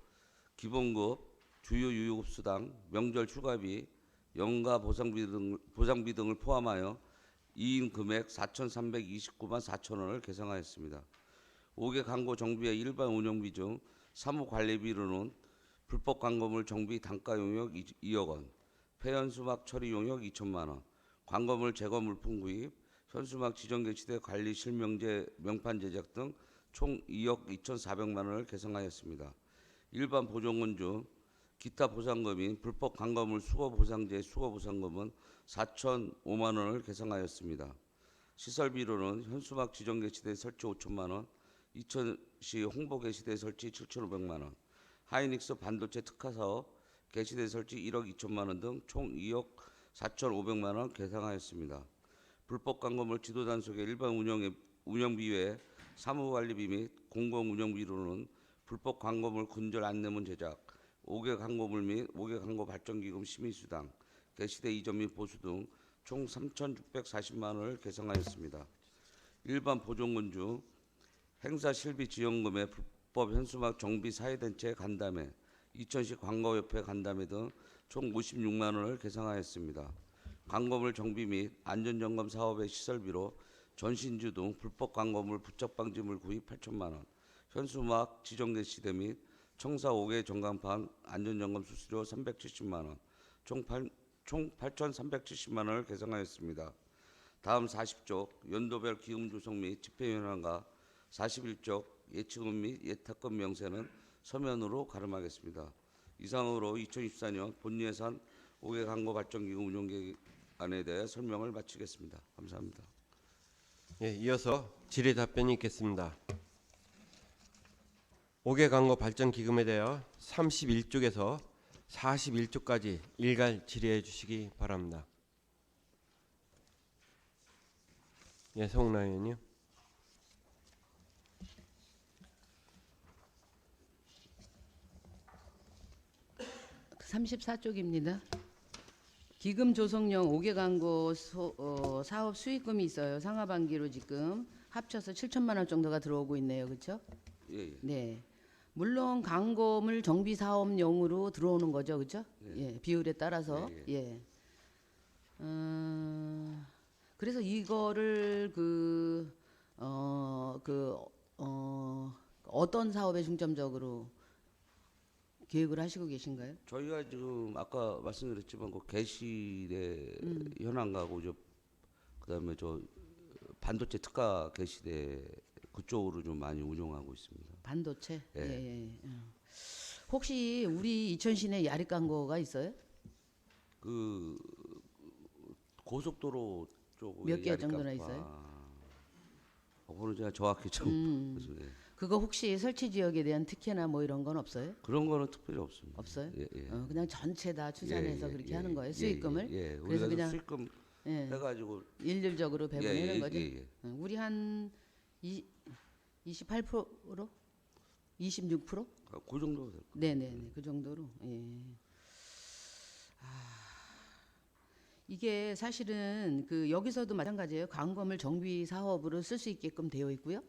기본급, 주요 유급수당, 명절 휴가비, 연가 보상비 등을 포함하여 2인 금액 4,329만 4천 원을 계상하였습니다. 5개 광고 정비의 일반 운영비 중 사무 관리비로는 불법 광고물 정비 단가 용역 2억 원, 폐연수막 처리 용역 2천만 원, 광고물 제거 물품 구입, 현수막 지정 개시대 관리 실명제 명판 제작 등 총 2억 2,400만 원을 계상하였습니다. 일반 보조금 중 기타 보상금인 불법 광고물 수거 보상제 수거 보상금은 4,005만 원을 계상하였습니다. 시설비로는 현수막 지정 개시대 설치 5천만 원, 이천시 홍보 개시대 설치 7,500만 원, 하이닉스 반도체 특화 사업 개시대 설치 1억 2천만 원 등 총 2억 4,500만 원 계상하였습니다. 불법 광고물 지도 단속의 일반 운영비 외에 사무관리비 및 공공운영비로는 불법 광고물 근절 안내문 제작, 5개 광고물 및 5개 광고 발전기금 심의수당, 개시대 이전 및 보수 등 총 3,640만 원을 계상하였습니다. 일반 보조금 중 행사 실비 지원금의 불법 현수막 정비 사회단체 간담회, 이천시 광고협회 간담회 등 총 56만 원을 계상하였습니다. 광고물 정비 및 안전점검 사업의 시설비로 전신주 등 불법 광고물 부착 방지물 구입 8천만 원, 현수막 지정 개시대 및 청사 5개 전광판 안전점검 수수료 370만 원, 총 8,370만 원을 계상하였습니다. 다음 40쪽 연도별 기금 조성 및 집행 현황과 41쪽 예치금 및 예탁금 명세는 서면으로 가름하겠습니다. 이상으로 2024년 본예산 5개 광고 발전기금 운용 계획 안에 대해 설명을 마치겠습니다. 감사합니다. 예, 이어서 질의 답변이 있겠습니다. 5개 광고 발전 기금에 대하여 31쪽에서 41쪽까지 일괄 질의해 주시기 바랍니다. 예, 송나 의원님. 34쪽입니다. 기금 조성용 5개 광고 사업 수익금이 있어요. 상하반기로 지금 합쳐서 7천만 원 정도가 들어오고 있네요. 그렇죠? 예, 예. 네. 물론 광고물 정비 사업용으로 들어오는 거죠. 그렇죠? 예. 비율에 따라서. 예. 그래서 이거를 어떤 사업에 중점적으로 계획을 하시고 계신가요? 저희가 지금 아까 말씀드렸지만 그 개시대 현황하고 그다음에 저 반도체 특가 개시대 그쪽으로 좀 많이 운용하고 있습니다. 반도체. 예. 예. 혹시 우리 이천시내 야리 광고가 있어요? 그 고속도로 쪽 몇 개 정도나 있어요? 그거는 제가 정확히 좀 예. 그거 혹시 설치 지역에 대한 특혜나 뭐 이런 건 없어요? 그런 거는 특별히 없습니다. 없어요? 예, 예. 그냥 전체 다 추산해서 예, 예, 그렇게 예, 하는 거예요? 예, 수익금을? 예, 예. 그래서 우리가 그냥 수익금 예, 해가지고 일률적으로 배분하는 거죠? 예, 예. 우리 한 28%로? 26%? 그 정도 될 거예요. 네네네, 그 정도로. 예. 이게 사실은 여기서도 마찬가지예요. 광고물 정비 사업으로 쓸 수 있게끔 되어 있고요.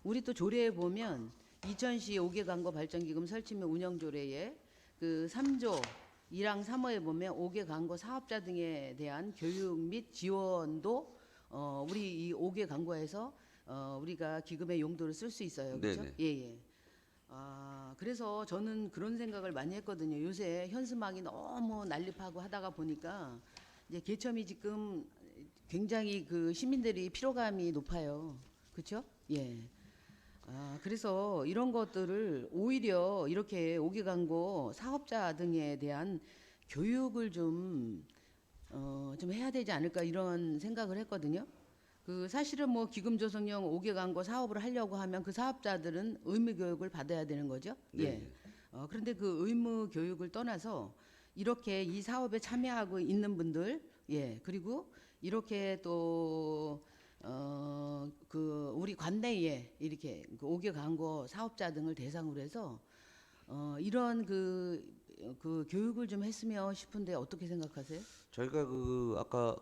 우리 또 조례에 보면 이천시 5개 광고 발전기금 설치 및 운영 조례에 3조 1항 3호에 보면 5개 광고 사업자 등에 대한 교육 및 지원도 우리 이 5개 광고에서 우리가 기금의 용도를 쓸 수 있어요. 그렇죠? 네네. 예. 그래서 저는 그런 생각을 많이 했거든요. 요새 현수막이 너무 난립하고 하다가 보니까 이제 개첨이 지금 굉장히 시민들이 피로감이 높아요. 그렇죠? 예. 그래서 이런 것들을 오히려 이렇게 5개 광고 사업자 등에 대한 교육을 좀 해야 되지 않을까 이런 생각을 했거든요. 사실은 뭐 기금 조성용 5개 광고 사업을 하려고 하면 그 사업자들은 의무 교육을 받아야 되는 거죠. 네. 예. 그런데 그 의무 교육을 떠나서 이렇게 이 사업에 참여하고 있는 분들, 예, 그리고 이렇게 또 우리 관내에 이렇게 5개 광고 사업자 등을 대상으로 해서 이런 교육을 좀 했으면 싶은데 어떻게 생각하세요? 저희가 아까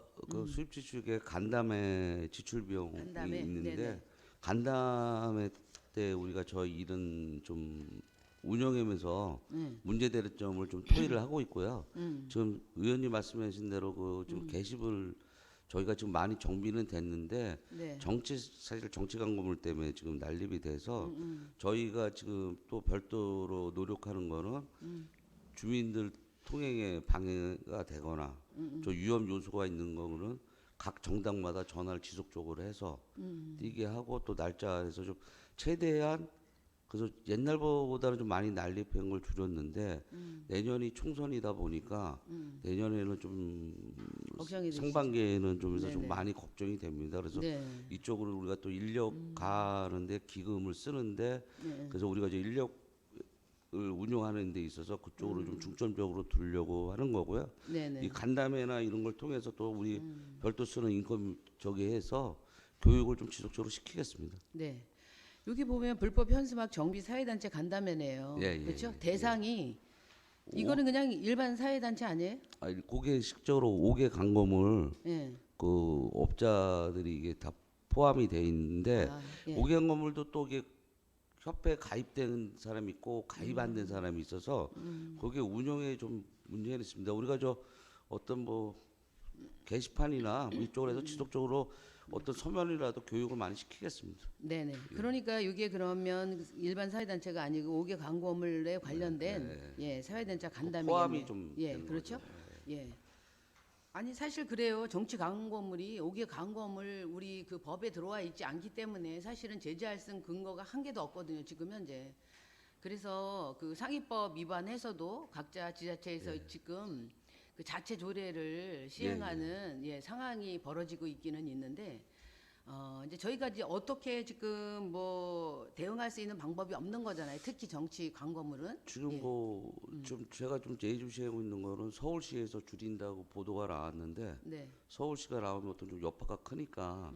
수입 지출에 간담회 지출 비용이 간담회? 있는데 네네. 간담회 때 우리가 저희 일은 좀 운영하면서 문제되는 점을 좀 토의를 하고 있고요. 지금 의원님 말씀하신 대로 좀 게시물 저희가 지금 많이 정비는 됐는데 네. 사실 정치 광고물 때문에 지금 난립이 돼서 저희가 지금 또 별도로 노력하는 거는 주민들 통행에 방해가 되거나 저 위험 요소가 있는 거는 각 정당마다 전화를 지속적으로 해서 뛰게 하고 또 날짜에서 좀 최대한 그래서 옛날보다는 좀 많이 난립한 걸 줄였는데 내년이 총선이다 보니까 내년에는 좀 걱정이 되시죠? 상반기에는 좀 해서 좀 네네. 많이 걱정이 됩니다. 그래서 네. 이쪽으로 우리가 또 인력 가는데 기금을 쓰는데 네. 그래서 우리가 이제 인력을 운영하는 데 있어서 그쪽으로 좀 중점적으로 두려고 하는 거고요. 네네. 이 간담회나 이런 걸 통해서 또 우리 별도 쓰는 인건비 해서 교육을 좀 지속적으로 시키겠습니다. 네. 여기 보면 불법 현수막 정비 사회단체 간담회네요. 예, 예, 그렇죠? 예, 대상이 이거는 그냥 일반 사회단체 아니에요? 아니, 그게 실적으로 5개 광고물 예. 업자들이 이게 다 포함이 돼 있는데 예. 5개 광고물도 또 이게 협회에 가입된 사람이 있고 가입 안 된 사람이 있어서 거기에 운영에 좀 문제가 있습니다. 우리가 저 어떤 뭐 게시판이나 뭐 이쪽으로 해서 지속적으로 어떤 서면이라도 교육을 많이 시키겠습니다. 네네. 그러니까 이게 그러면 일반 사회단체가 아니고 5개 광고물에 관련된 예 사회단체 간담회 포함이 좀 예 되는 그렇죠. 거죠. 예. 아니 사실 그래요. 정치 광고물이 5개 광고물 우리 법에 들어와 있지 않기 때문에 사실은 제재할 수 있는 근거가 한 개도 없거든요. 지금 현재. 그래서 상위법 위반해서도 각자 지자체에서 지금 그 자체 조례를 시행하는 상황이 벌어지고 있기는 있는데 이제 저희가 이제 어떻게 지금 뭐 대응할 수 있는 방법이 없는 거잖아요. 특히 정치 광고물은. 지금 뭐 좀 제가 좀 예의주시하고 있는 거는 서울시에서 줄인다고 보도가 나왔는데 네. 서울시가 나오면 어떤 좀 여파가 크니까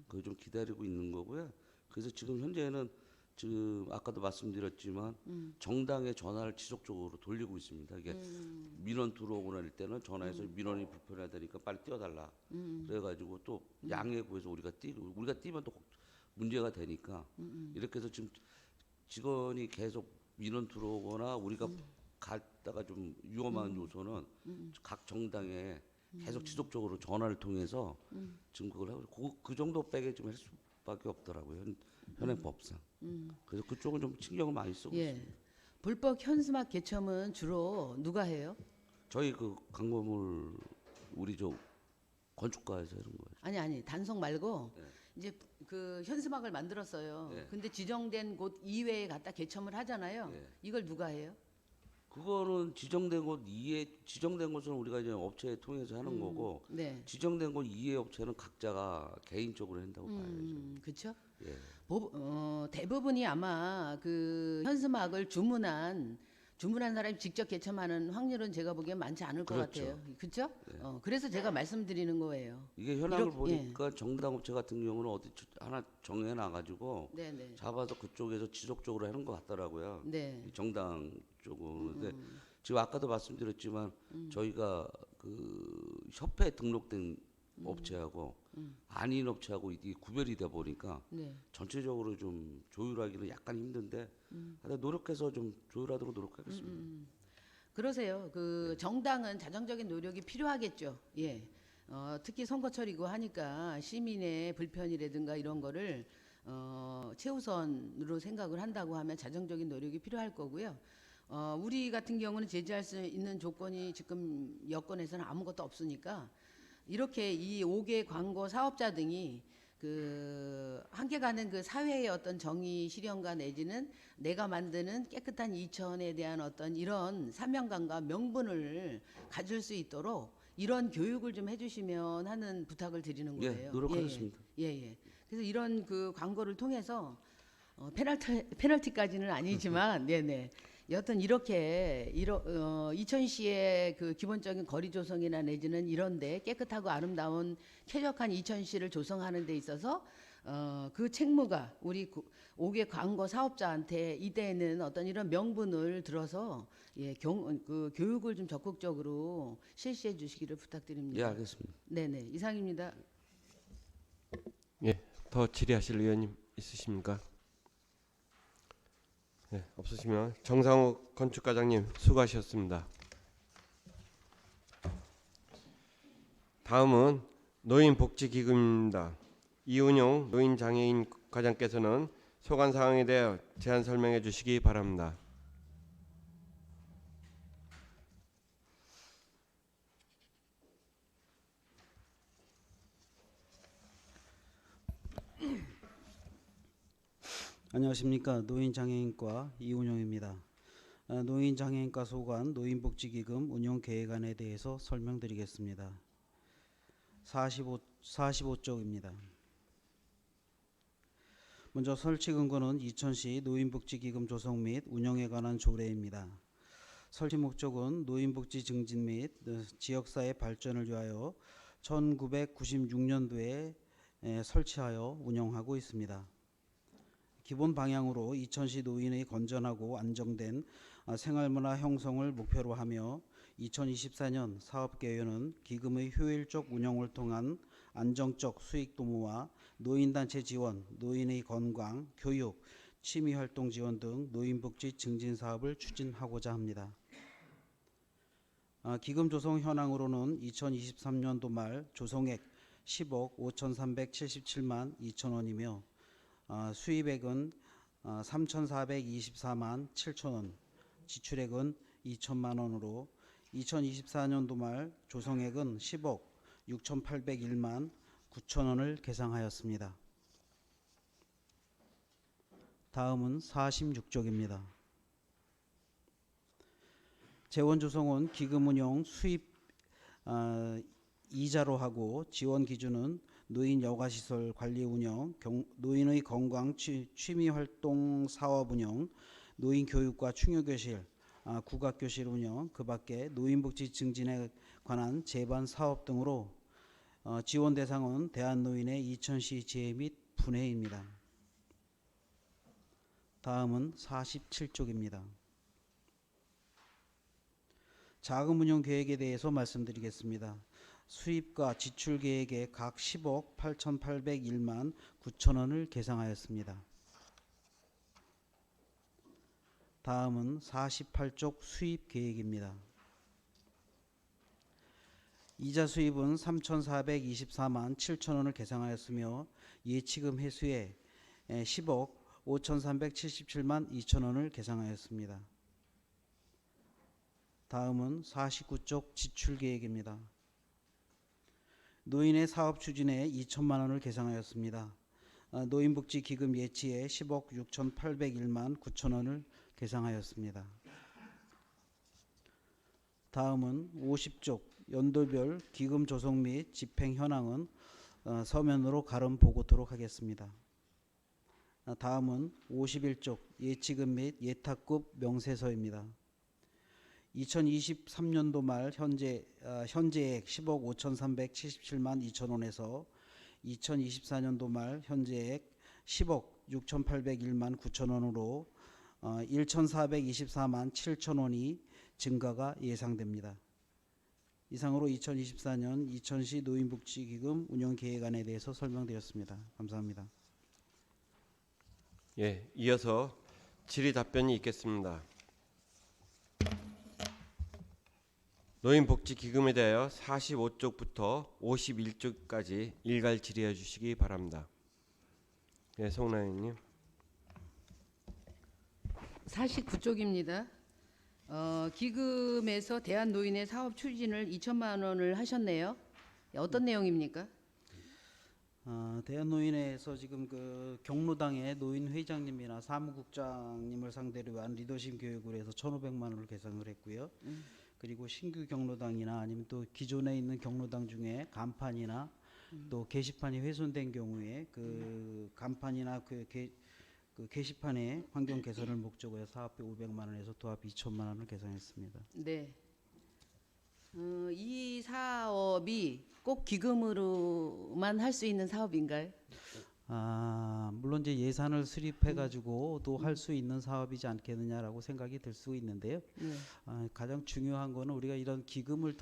그걸 좀 기다리고 있는 거고요. 그래서 지금 현재는 지금 아까도 말씀드렸지만 정당의 전화를 지속적으로 돌리고 있습니다. 이게 민원 들어오고 날 때는 전화해서 민원이 불편하다니까 빨리 뛰어달라. 그래가지고 또 양해 구해서 우리가 뛰면 또 문제가 되니까 이렇게 해서 지금 직원이 계속 민원 들어오거나 우리가 갔다가 좀 위험한 요소는 각 정당에 계속 지속적으로 전화를 통해서 지금 그걸 하고 그 정도 빼게 좀 할 수밖에 없더라고요. 현행법상. 그래서 그쪽은 좀 신경을 많이 쓰고 있습니다. 불법 현수막 개첨은 주로 누가 해요? 저희 그 광고물 우리 저 건축가에서 이런 거예요. 아니 단속 말고 네. 이제 그 현수막을 만들었어요. 네. 근데 지정된 곳 이외에 갖다 개첨을 하잖아요. 네. 이걸 누가 해요? 그거는 지정된 곳 이에 지정된 곳은 우리가 이제 업체 통해서 하는 거고 네. 지정된 곳 이외 업체는 각자가 개인적으로 한다고 봐야죠. 그렇죠? 예. 대부분이 아마 그 현수막을 주문한 사람이 직접 개첨하는 확률은 제가 보기엔 많지 않을 것 그렇죠. 같아요. 그렇죠? 네. 그래서 제가 말씀드리는 거예요. 이게 현황을 이렇게, 보니까 정당 업체 같은 경우는 어디 하나 정해놔 가지고 네네. 잡아서 그쪽에서 지속적으로 하는 것 같더라고요. 네. 이 정당 쪽은. 근데 지금 아까도 말씀드렸지만 저희가 그 협회에 등록된 업체하고 아닌 업체하고 이게 구별이 돼 보니까 네. 전체적으로 좀 조율하기는 약간 힘든데 하여튼 노력해서 좀 조율하도록 노력하겠습니다. 그러세요. 그 정당은 자정적인 노력이 필요하겠죠. 예. 특히 선거철이고 하니까 시민의 불편이라든가 이런 거를 최우선으로 생각을 한다고 하면 자정적인 노력이 필요할 거고요. 우리 같은 경우는 제지할 수 있는 조건이 지금 여건에서는 아무것도 없으니까 이렇게 이 5개 광고 사업자 등이 그 함께 가는 그 사회의 어떤 정의 실현과 내지는 내가 만드는 깨끗한 이천에 대한 어떤 이런 사명감과 명분을 가질 수 있도록 이런 교육을 좀 해주시면 하는 부탁을 드리는 예, 거예요. 노력하겠습니다. 예. 그래서 이런 그 광고를 통해서 페널티까지는 아니지만 네네. 여튼 이렇게 2000시의 그 기본적인 거리 조성이나 내지는 이런데 깨끗하고 아름다운 쾌적한 2000시를 조성하는 데 있어서 그 책무가 우리 5개 광고 사업자한테 이때에는 어떤 이런 명분을 들어서 그 교육을 좀 적극적으로 실시해 주시기를 부탁드립니다. 예, 알겠습니다. 네네 이상입니다. 예, 더 질의하실 의원님 있으십니까? 네, 없으시면 정상욱 건축과장님 수고하셨습니다. 다음은 노인복지기금입니다. 이운용 노인장애인 과장께서는 소관 사항에 대해 제안 설명해 주시기 바랍니다. 안녕하십니까. 노인장애인과 이운용입니다. 노인장애인과 소관 노인복지기금 운영계획안에 대해서 설명드리겠습니다. 45쪽입니다. 먼저 설치 근거는 2000시 노인복지기금 조성 및 운영에 관한 조례입니다. 설치 목적은 노인복지 증진 및 지역사회 발전을 위하여 1996년도에 설치하여 운영하고 있습니다. 기본 방향으로 2000시 노인의 건전하고 안정된 생활문화 형성을 목표로 하며 2024년 사업계획은 기금의 효율적 운영을 통한 안정적 수익 도모와 노인단체 지원, 노인의 건강, 교육, 취미활동 지원 등 노인복지 증진 사업을 추진하고자 합니다. 기금 조성 현황으로는 2023년도 말 조성액 10억 5,377만 2천원이며 수입액은 3,424만 7천원, 지출액은 2천만 원으로 2024년도 말 조성액은 10억 6,801만 9천원을 계상하였습니다. 다음은 46쪽입니다. 재원 조성은 기금 운영 수입 이자로 하고 지원 기준은 노인 여가시설 관리 운영, 노인의 건강 취미 활동 사업 운영, 노인 교육과 충효교실, 국악교실 운영, 그밖에 노인복지 증진에 관한 제반 사업 등으로 지원 대상은 대한노인의 이천시 재해 및 분해입니다. 다음은 47쪽입니다. 자금 운용 계획에 대해서 말씀드리겠습니다. 수입과 지출 계획에 각 10억 8,801만 9천 원을 계상하였습니다. 다음은 48쪽 수입 계획입니다. 이자 수입은 3,424만 7천 원을 계상하였으며 예치금 회수에 10억 5,377만 2천 원을 계상하였습니다. 다음은 49쪽 지출 계획입니다. 노인의 사업 추진에 2천만 원을 계상하였습니다. 노인복지기금 예치에 10억 6,801만 9천 원을 계상하였습니다. 다음은 50쪽 연도별 기금 조성 및 집행 현황은 서면으로 가름 보고토록 하겠습니다. 다음은 51쪽 예치금 및 예탁급 명세서입니다. 2023년도 말 현재액 10억 5,377만 2천 원에서 2024년도 말 현재액 10억 6,801만 9천 원으로 1,424만 7천 원이 증가가 예상됩니다. 이상으로 2024년 이천시 노인복지기금 운영계획안에 대해서 설명드렸습니다. 감사합니다. 예, 이어서 질의 답변이 있겠습니다. 노인복지기금에 대하여 45쪽부터 51쪽까지 일괄 질의해 주시기 바랍니다. 예, 송나영님. 49쪽입니다. 기금에서 대한노인의 사업 추진을 2천만 원을 하셨네요. 어떤 내용입니까? 대한노인회에서 지금 그 경로당의 노인 회장님이나 사무국장님을 상대로 한 리더십 교육을 해서 1,500만 원을 계상을 했고요. 그리고 신규 경로당이나 아니면 또 기존에 있는 경로당 중에 간판이나 또 게시판이 훼손된 경우에 그 간판이나 그 게시판의 환경 개선을 목적으로 해서 사업비 500만 원에서 도합 2천만 원을 계상했습니다. 네. 이 사업이 꼭 기금으로만 할 수 있는 사업인가요? 물론 이제 예산을 수립해가지고 또 할 수 있는 사업이지 않겠느냐라고 생각이 들 수 있는데요. 가장 중요한 거는 우리가 이런 기금을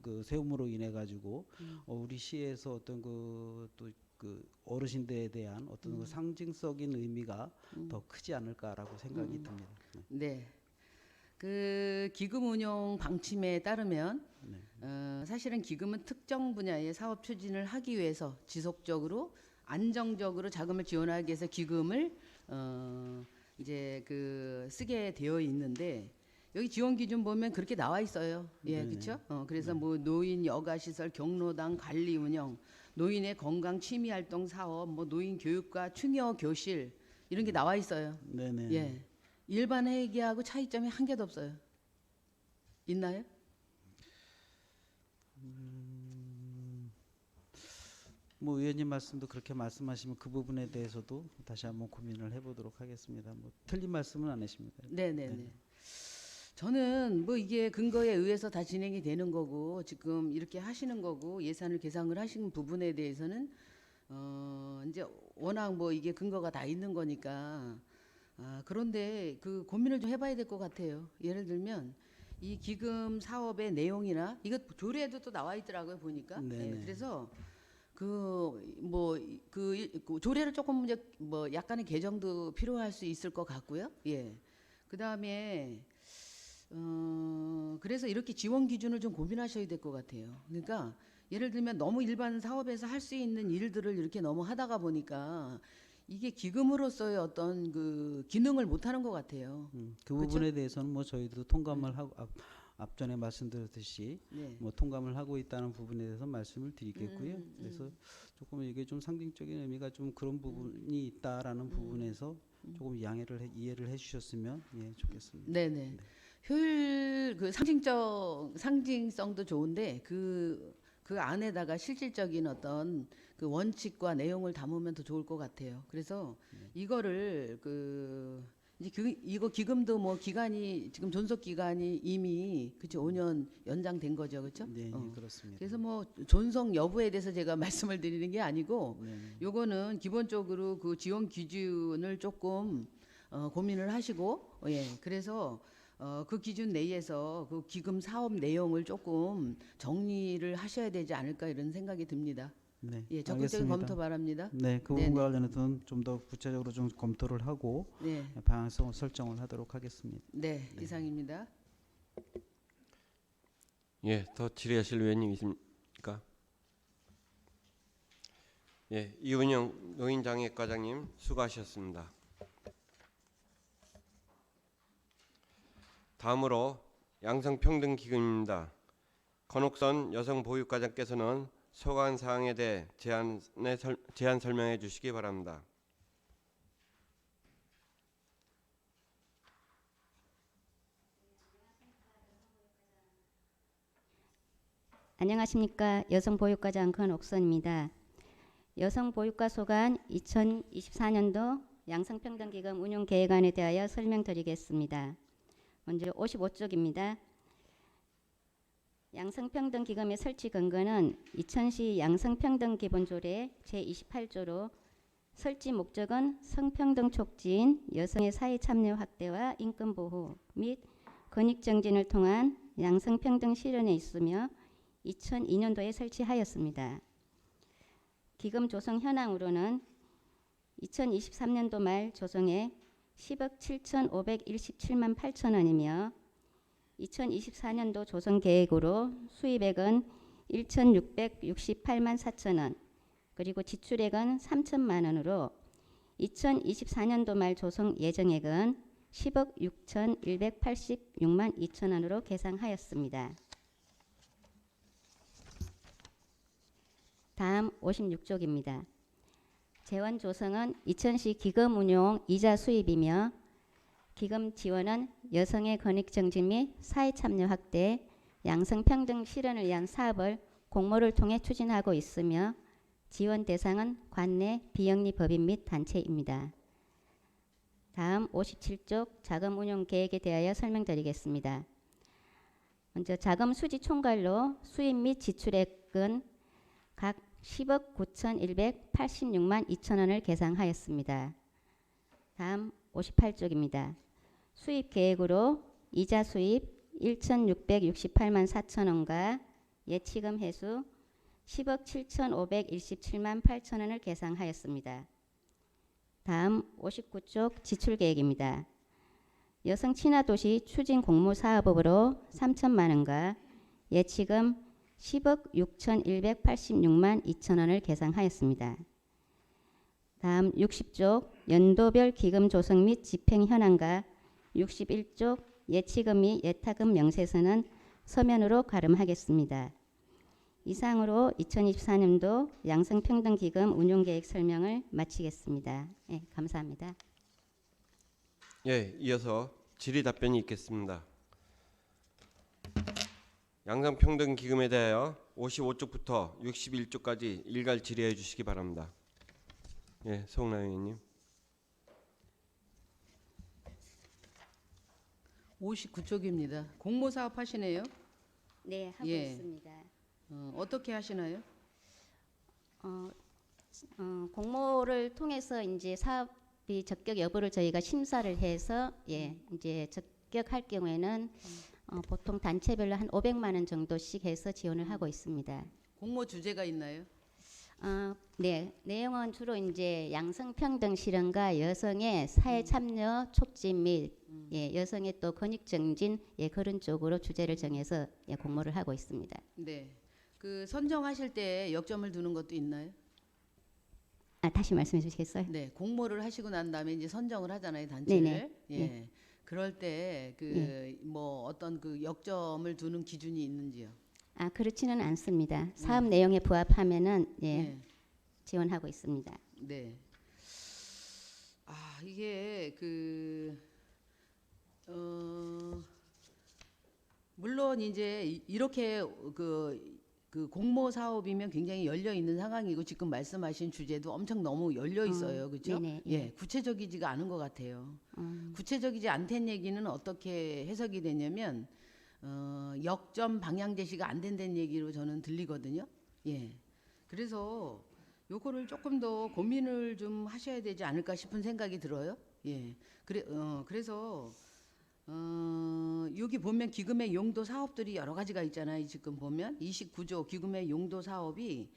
그 세움으로 인해 가지고 우리 시에서 어떤 그 어르신들에 대한 어떤 그 상징적인 의미가 더 크지 않을까라고 생각이 듭니다. 네. 그 기금 운용 방침에 따르면 사실은 기금은 특정 분야의 사업 추진을 하기 위해서 지속적으로 안정적으로 자금을 지원하기 위해서 기금을 이제 그 쓰게 되어 있는데 여기 지원 기준 보면 그렇게 나와 있어요. 예, 그렇죠? 그래서 뭐 노인 여가 시설, 경로당 관리 운영, 노인의 건강 취미 활동 사업, 뭐 노인 교육과 충여 교실 이런 게 나와 있어요. 네네. 예. 일반 회계하고 차이점이 한 개도 없어요. 있나요? 뭐 의원님 말씀도 그렇게 말씀하시면 그 부분에 대해서도 다시 한번 고민을 해보도록 하겠습니다. 뭐 틀린 말씀은 안 하십니다. 네네네. 저는 뭐 이게 근거에 의해서 다 진행이 되는 거고 지금 이렇게 하시는 거고 예산을 계상을 하신 부분에 대해서는 이제 워낙 뭐 이게 근거가 다 있는 거니까 그런데 그 고민을 좀 해봐야 될 것 같아요. 예를 들면 이 기금 사업의 내용이나 이거 조례에도 또 나와 있더라고요 보니까. 네, 그래서 그 조례를 조금 이제 뭐 약간의 개정도 필요할 수 있을 것 같고요. 예. 그 다음에 그래서 이렇게 지원 기준을 좀 고민하셔야 될 것 같아요. 그러니까 예를 들면 너무 일반 사업에서 할 수 있는 일들을 이렇게 너무 하다가 보니까 이게 기금으로서의 어떤 그 기능을 못 하는 것 같아요. 그 부분에 대해서는 뭐 저희도 통감을 하고 앞전에 말씀드렸듯이 뭐 통감을 하고 있다는 부분에 대해서 말씀을 드리겠고요. 그래서 조금 이게 좀 상징적인 의미가 좀 그런 부분이 있다라는 부분에서 조금 이해를 해주셨으면 좋겠습니다. 네네. 효율 그 상징성도 좋은데 그 안에다가 실질적인 어떤 그 원칙과 내용을 담으면 더 좋을 것 같아요. 그래서 이거를 이제 이거 기금도 뭐 기간이 지금 존속 기간이 이미 그치 5년 연장된 거죠, 그렇죠? 네, 그렇습니다. 그래서 뭐 존속 여부에 대해서 제가 말씀을 드리는 게 아니고 요거는 기본적으로 그 지원 기준을 조금 고민을 하시고 그래서 그 기준 내에서 그 기금 사업 내용을 조금 정리를 하셔야 되지 않을까 이런 생각이 듭니다. 네, 적극적인 알겠습니다. 검토 바랍니다. 네, 그 네네. 부분과 관련해서는 좀 더 구체적으로 좀 검토를 하고 네, 방향성을 설정을 하도록 하겠습니다. 네, 이상입니다. 예, 더 질의하실 의원님 있습니까? 예, 이은영 노인장애과장님 수고하셨습니다. 다음으로 양성평등기금입니다. 건옥선 여성보육과장께서는 소관 사항에 대해 제안 설명해 주시기 바랍니다. 안녕하십니까. 여성보육과장 건옥선입니다. 여성보육과 소관 2024년도 양성평등기금 운용계획안에 대하여 설명드리겠습니다. 먼저 55쪽입니다. 양성평등기금의 설치 근거는 2000시 양성평등기본조례 제28조로 설치 목적은 성평등 촉진, 여성의 사회 참여 확대와 인권 보호 및 권익 정진을 통한 양성평등 실현에 있으며 2002년도에 설치하였습니다. 기금 조성 현황으로는 2023년도 말 조성액 10억 7,517만 8천 원이며 2024년도 조성 계획으로 수입액은 1,668만 4천 원, 그리고 지출액은 3천만 원으로 2024년도 말 조성 예정액은 10억 6,186만 2천 원으로 계상하였습니다. 다음 56쪽입니다. 재원 조성은 2000시 기금 운용 이자 수입이며 기금 지원은 여성의 권익 정진 및 사회 참여 확대, 양성평등 실현을 위한 사업을 공모를 통해 추진하고 있으며 지원 대상은 관내 비영리 법인 및 단체입니다. 다음 57쪽 자금 운용 계획에 대하여 설명드리겠습니다. 먼저 자금 수지 총괄로 수입 및 지출액은 각 10억 9,186만 2천 원을 계상하였습니다. 다음 58쪽입니다. 수입 계획으로 이자 수입 1,668만 4천 원과 예치금 회수 10억 7,527만 8천 원을 계상하였습니다. 다음 59쪽 지출 계획입니다. 여성 친화도시 추진 공모 사업으로 3천만 원과 예치금 10억 6,186만 2천 원을 계상하였습니다. 다음 60쪽 연도별 기금 조성 및 집행 현황과 61쪽 예치금 및 예타금 명세서는 서면으로 가름하겠습니다. 이상으로 2024년도 양성평등기금 운용계획 설명을 마치겠습니다. 네, 감사합니다. 예, 이어서 질의 답변이 있겠습니다. 양성평등기금에 대하여 55쪽부터 61쪽까지 일괄 질의해 주시기 바랍니다. 예, 송나 의원님. 59쪽입니다. 공모 사업 하시네요. 네, 하고 예. 있습니다. 어떻게 하시나요? 공모를 통해서 이제 사업이 적격 여부를 저희가 심사를 해서 이제 적격할 경우에는 보통 단체별로 한 500만 원 정도씩 해서 지원을 하고 있습니다. 공모 주제가 있나요? 네, 내용은 주로 이제 양성평등 실현과 여성의 사회 참여 촉진 및 여성의 또 권익 정진 그런 쪽으로 주제를 정해서 공모를 하고 있습니다. 네. 그 선정하실 때 역점을 두는 것도 있나요? 다시 말씀해 주시겠어요? 네. 공모를 하시고 난 다음에 이제 선정을 하잖아요, 단체를. 네네. 예. 네. 그럴 때 그 뭐 어떤 그 역점을 두는 기준이 있는지요? 그렇지는 않습니다. 사업 내용에 부합하면은 네. 지원하고 있습니다. 네. 이게 물론 이제 이렇게 그 공모 사업이면 굉장히 열려 있는 상황이고 지금 말씀하신 주제도 엄청 너무 열려 있어요. 그렇죠? 네네. 예, 구체적이지가 않은 것 같아요. 구체적이지 않다는 얘기는 어떻게 해석이 되냐면 역점 방향 제시가 안 된다는 얘기로 저는 들리거든요. 예. 그래서 요거를 조금 더 고민을 좀 하셔야 되지 않을까 싶은 생각이 들어요. 예. 그래서 여기 보면 기금의 용도 사업들이 여러 가지가 있잖아요. 지금 보면 29조 기금의 용도 사업이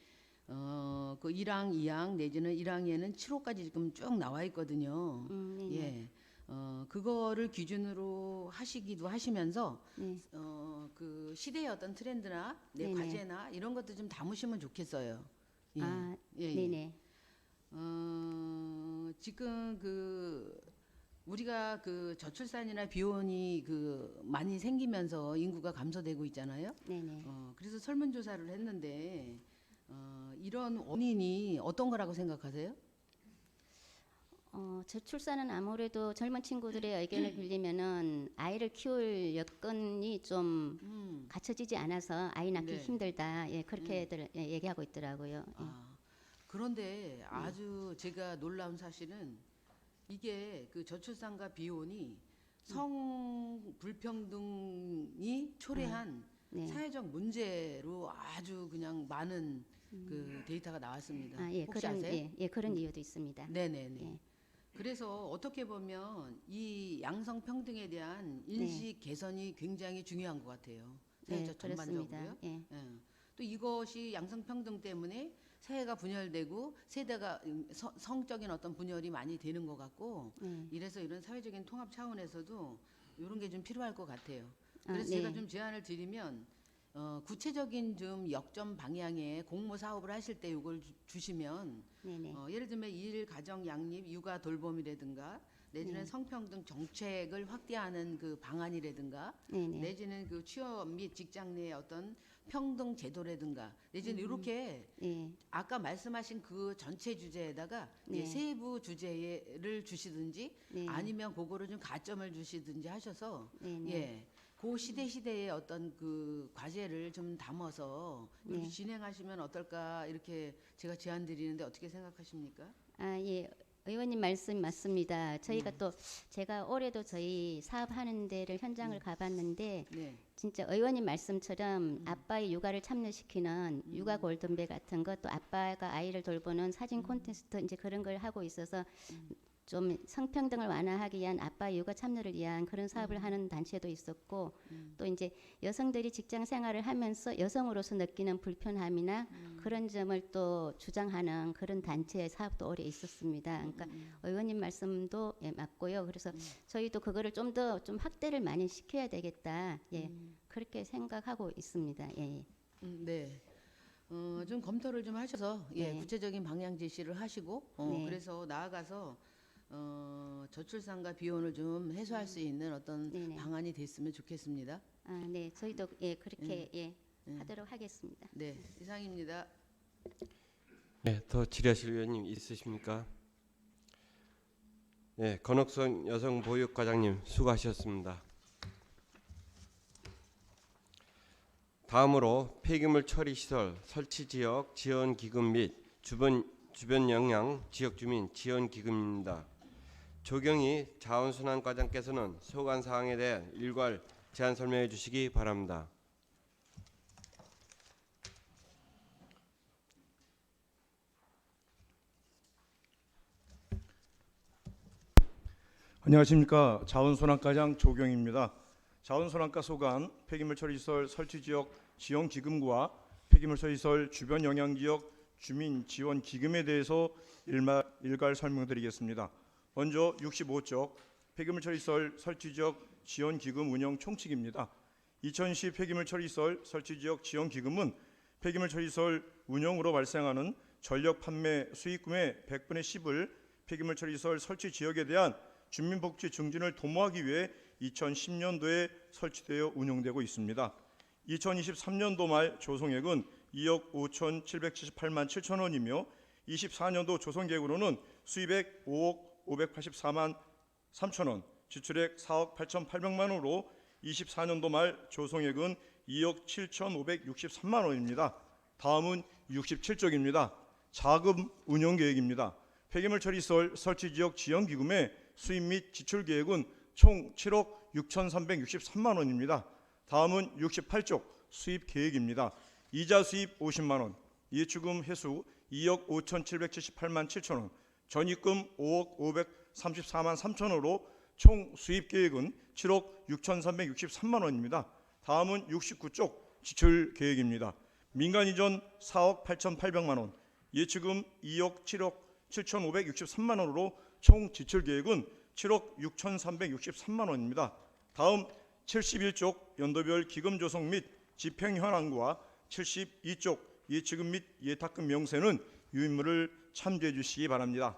그 1항, 2항 내지는 1항에는 7호까지 지금 쭉 나와 있거든요. 네네. 예. 그거를 기준으로 하시기도 하시면서 네. 그 시대의 어떤 트렌드나 네네. 과제나 이런 것도 좀 담으시면 좋겠어요. 예. 아, 예, 예. 네네. 지금 우리가 저출산이나 비혼이 많이 생기면서 인구가 감소되고 있잖아요. 네네. 그래서 설문조사를 했는데 이런 원인이 어떤 거라고 생각하세요? 저출산은 아무래도 젊은 친구들의 의견을 빌리면은 아이를 키울 여건이 좀 갖춰지지 않아서 아이 낳기 네. 힘들다. 예, 그렇게들 얘기하고 있더라고요. 예. 그런데 아주 제가 놀라운 사실은 이게 저출산과 비혼이 성 불평등이 초래한 네. 사회적 문제로 아주 그냥 많은 데이터가 나왔습니다. 아, 예, 혹시 그런 아세요? 그런 이유도 있습니다. 네네네. 예. 그래서 어떻게 보면 이 양성 평등에 대한 인식 개선이 굉장히 중요한 것 같아요. 네, 사회적 전반적으로요. 그렇습니다. 예. 예. 또 이것이 양성 평등 때문에 사회가 분열되고 세대가 성적인 어떤 분열이 많이 되는 것 같고 이래서 이런 사회적인 통합 차원에서도 이런 게 좀 필요할 것 같아요. 그래서 제가 좀 제안을 드리면 구체적인 좀 역점 방향의 공모 사업을 하실 때 이걸 주시면 네네. 예를 들면 일 가정 양립 육아 돌봄이라든가 내지는 성평등 정책을 확대하는 방안이라든가 네네. 내지는 취업 및 직장 내의 어떤 평등 제도라든가 내지는 이렇게 예. 아까 말씀하신 그 전체 주제에다가 네. 세부 주제를 주시든지 네. 아니면 그거를 좀 가점을 주시든지 하셔서 네네. 예. 그 시대의 어떤 과제를 좀 담아서 이렇게 네. 진행하시면 어떨까 이렇게 제가 제안 드리는데 어떻게 생각하십니까? 아, 예. 의원님 말씀 맞습니다. 저희가 또 제가 올해도 저희 사업하는 데를 현장을 가봤는데 네. 진짜 의원님 말씀처럼 아빠의 육아를 참여시키는 육아 골든벨 같은 것 또 아빠가 아이를 돌보는 사진 콘테스트 이제 그런 걸 하고 있어서 좀 성평등을 완화하기 위한 아빠 육아 참여를 위한 그런 사업을 하는 단체도 있었고 또 이제 여성들이 직장 생활을 하면서 여성으로서 느끼는 불편함이나 그런 점을 또 주장하는 그런 단체의 사업도 올해 있었습니다. 그러니까 의원님 말씀도 예, 맞고요. 그래서 저희도 그거를 좀 더 좀 확대를 많이 시켜야 되겠다. 예, 그렇게 생각하고 있습니다. 예, 예. 네. 좀 검토를 좀 하셔서 예, 네. 구체적인 방향 제시를 하시고 네. 그래서 나아가서 저출산과 비혼을 좀 해소할 수 있는 어떤 네네. 방안이 됐으면 좋겠습니다. 아, 네, 저희도 예 그렇게 하도록 하겠습니다. 네, 이상입니다. 네, 더 질의하실 의원님 있으십니까? 네, 건옥선 여성보육과장님 수고하셨습니다. 다음으로 폐기물 처리 시설 설치 지역 지원 기금 및 주변 영향 지역 주민 지원 기금입니다. 조경희 자원순환과장께서는 소관 사항에 대한 일괄 제안 설명해 주시기 바랍니다. 안녕하십니까. 자원순환과장 조경입니다. 자원순환과 소관 폐기물 처리시설 설치지역 지원기금과 폐기물 처리시설 주변 영향지역 주민 지원 기금에 대해서 일괄 설명드리겠습니다. 먼저 65쪽 폐기물 처리시설 설치지역 지원기금 운영 총칙입니다. 2010 폐기물 처리시설 설치지역 지원기금은 폐기물 처리시설 운영으로 발생하는 전력 판매 수익금의 100분의 10을 폐기물 처리시설 설치 지역에 대한 주민복지 증진을 도모하기 위해 2010년도에 설치되어 운영되고 있습니다. 2023년도 말 조성액은 2억 5,778만 7천 원이며 24년도 조성계획으로는 수입액 5억 584만 3천 원, 지출액 4억 8,800만 원으로 24년도 말 조성액은 2억 7,563만 원입니다. 다음은 67쪽입니다. 자금 운용 계획입니다. 폐기물 처리시설 설치 지역 지원 기금의 수입 및 지출 계획은 총 7억 6,363만 원입니다. 다음은 68쪽 수입 계획입니다. 이자 수입 50만 원, 예추금 회수 2억 5,778만 7천 원, 전입금 5억 534만 3천 원으로 총 수입 계획은 7억 6,363만 원입니다. 다음은 69쪽 지출 계획입니다. 민간 이전 4억 8,800만 원, 예추금 2억 7억 7,563만 원으로 총 지출 계획은 7억 6,363만 원입니다. 다음 71쪽 연도별 기금 조성 및 집행 현황과 72쪽 예치금 및 예탁금 명세는 유인물을 참조해 주시기 바랍니다.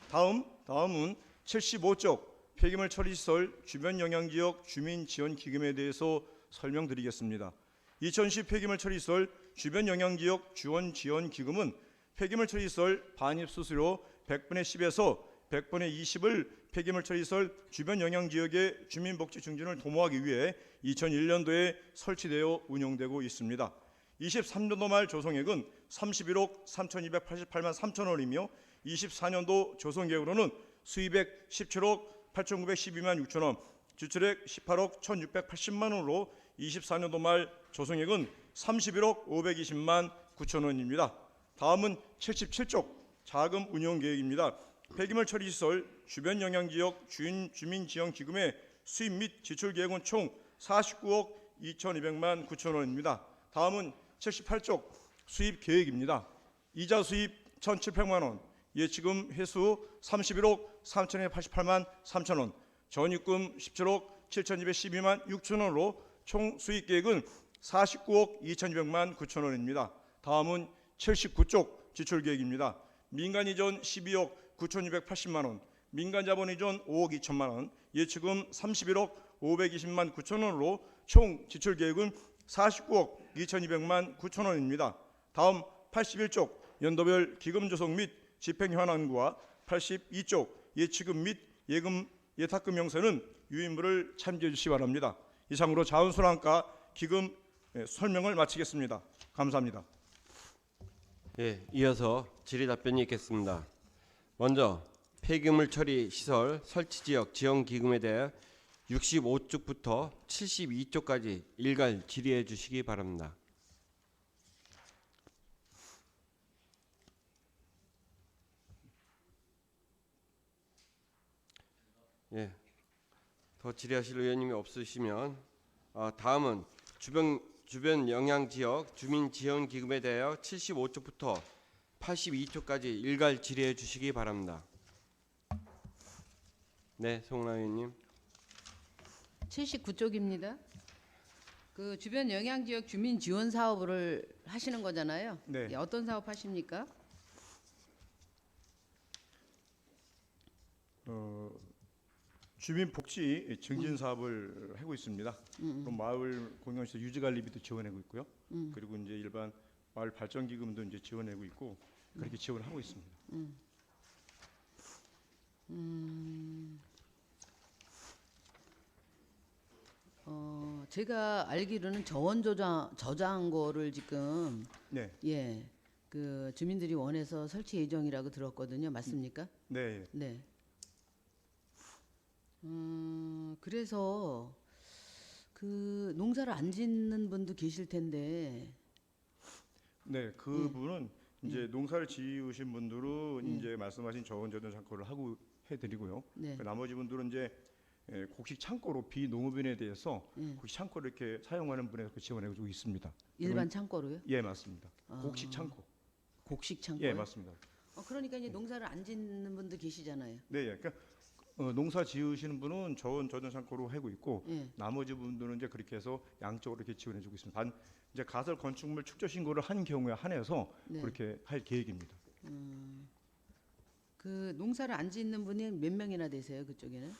다음은 75쪽 폐기물 처리시설 주변 영향지역 주민 지원 기금에 대해서 설명드리겠습니다. 2010 폐기물 처리시설 주변 영향지역 지원 기금은 폐기물 처리시설 반입 수수료 100분의 10에서 100분의 20을 폐기물 처리시설 주변 영향지역의 주민복지 증진을 도모하기 위해 2001년도에 설치되어 운영되고 있습니다. 23년도 말 조성액은 31억 3,288만 3천 원이며 24년도 조성계획으로는 수입액 17억 8,912만 6천 원, 지출액 18억 1,680만 원으로 24년도 말 조성액은 31억 520만 9천 원입니다. 다음은 77쪽 자금 운용 계획입니다. 폐기물 처리시설 주변 영향지역 주민 지원 기금의 수입 및 지출 계획은 총 49억 2,200만 9천 원입니다. 다음은 78쪽 수입 계획입니다. 이자 수입 1,700만 원, 예치금 회수 31억 3,288만 3천 원, 전입금 17억 7,212만 6천 원으로 총 수입 계획은 49억 2,200만 9천 원입니다. 다음은 79쪽 지출 계획입니다. 민간 이전 12억 9,280만 원, 민간 자본 이전 5억 2천만 원, 예치금 31억 520만 9천 원으로 총 지출 계획은 49억 2,200만 9천 원입니다. 다음 81쪽 연도별 기금 조성 및 집행 현황과 82쪽 예치금 및 예탁금 명세는 유인물을 참조해 주시기 바랍니다. 이상으로 자원순환과 기금 설명을 마치겠습니다. 감사합니다. 예, 이어서 질의 답변이 있겠습니다. 먼저 폐기물 처리 시설 설치 지역 지원 기금에 대해 65쪽부터 72쪽까지 일괄 질의해 주시기 바랍니다. 예, 더 질의하실 의원님이 없으시면 다음은 주변 영향 지역 주민 지원 기금에 대하여 75쪽부터 82쪽까지 일괄 질의해 주시기 바랍니다. 네, 송은아 의원님. 79쪽입니다. 그 주변 영향 지역 주민 지원 사업을 하시는 거잖아요. 네. 예, 어떤 사업 하십니까? 주민 복지 증진 사업을 하고 있습니다. 그럼 마을 공영시설 유지 관리비도 지원하고 있고요. 그리고 이제 일반 마을 발전 기금도 이제 지원하고 있고 그렇게 지원을 하고 있습니다. 제가 알기로는 저원 저장 거를 지금 네, 예, 그 주민들이 원해서 설치 예정이라고 들었거든요. 맞습니까? 네, 네. 그래서 그 농사를 안 짓는 분도 계실 텐데. 네, 그분은 이제 농사를 지으신 분들은 이제 말씀하신 저온 저장 창고를 하고 해드리고요. 네. 그 나머지 분들은 이제 곡식 창고로 비농업인에 대해서 곡식 창고를 이렇게 사용하는 분에 지원해주고 있습니다. 일반 창고로요? 예, 맞습니다. 곡식 창고. 곡식 창고. 예, 맞습니다. 그러니까 이제 농사를 안 짓는 분도 계시잖아요. 네, 예. 그러니까 농사 지으시는 분은 저온 저장 창고로 하고 있고 예. 나머지 분들은 이제 그렇게 해서 양쪽으로 이렇게 지원해주고 있습니다. 단 이제 가설 건축물 축조 신고를 한 경우에 한해서 네. 그렇게 할 계획입니다. 그 농사를 안 짓는 분이 몇 명이나 되세요, 그쪽에는?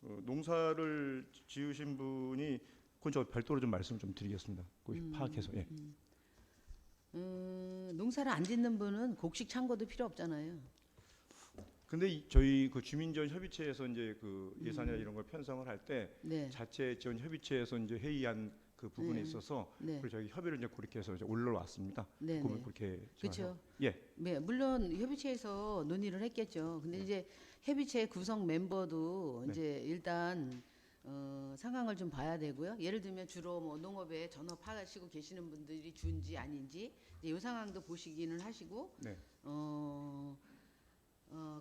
농사를 지으신 분이 그건 저 별도로 좀 말씀 좀 드리겠습니다. 파악해서. 예. 농사를 안 짓는 분은 곡식 창고도 필요 없잖아요. 근데 저희 그 주민지원 협의체에서 이제 그 예산이나 이런 걸 편성을 할 때 네. 자체 지원 협의체에서 이제 회의한 그 부분에 네. 있어서 네. 그리고 저희 협의를 이제 그렇게 해서 이제 올라왔습니다. 네. 그러면 네. 그렇게 그렇죠. 예. 네, 물론 협의체에서 논의를 했겠죠. 근데 이제 협의체 구성 member도 네. 이제 일단 상황을 좀 봐야 되고요. 예를 들면 주로 뭐 농업에 전업하시고 계시는 분들이 준지 아닌지 이 상황도 보시기는 하시고 네.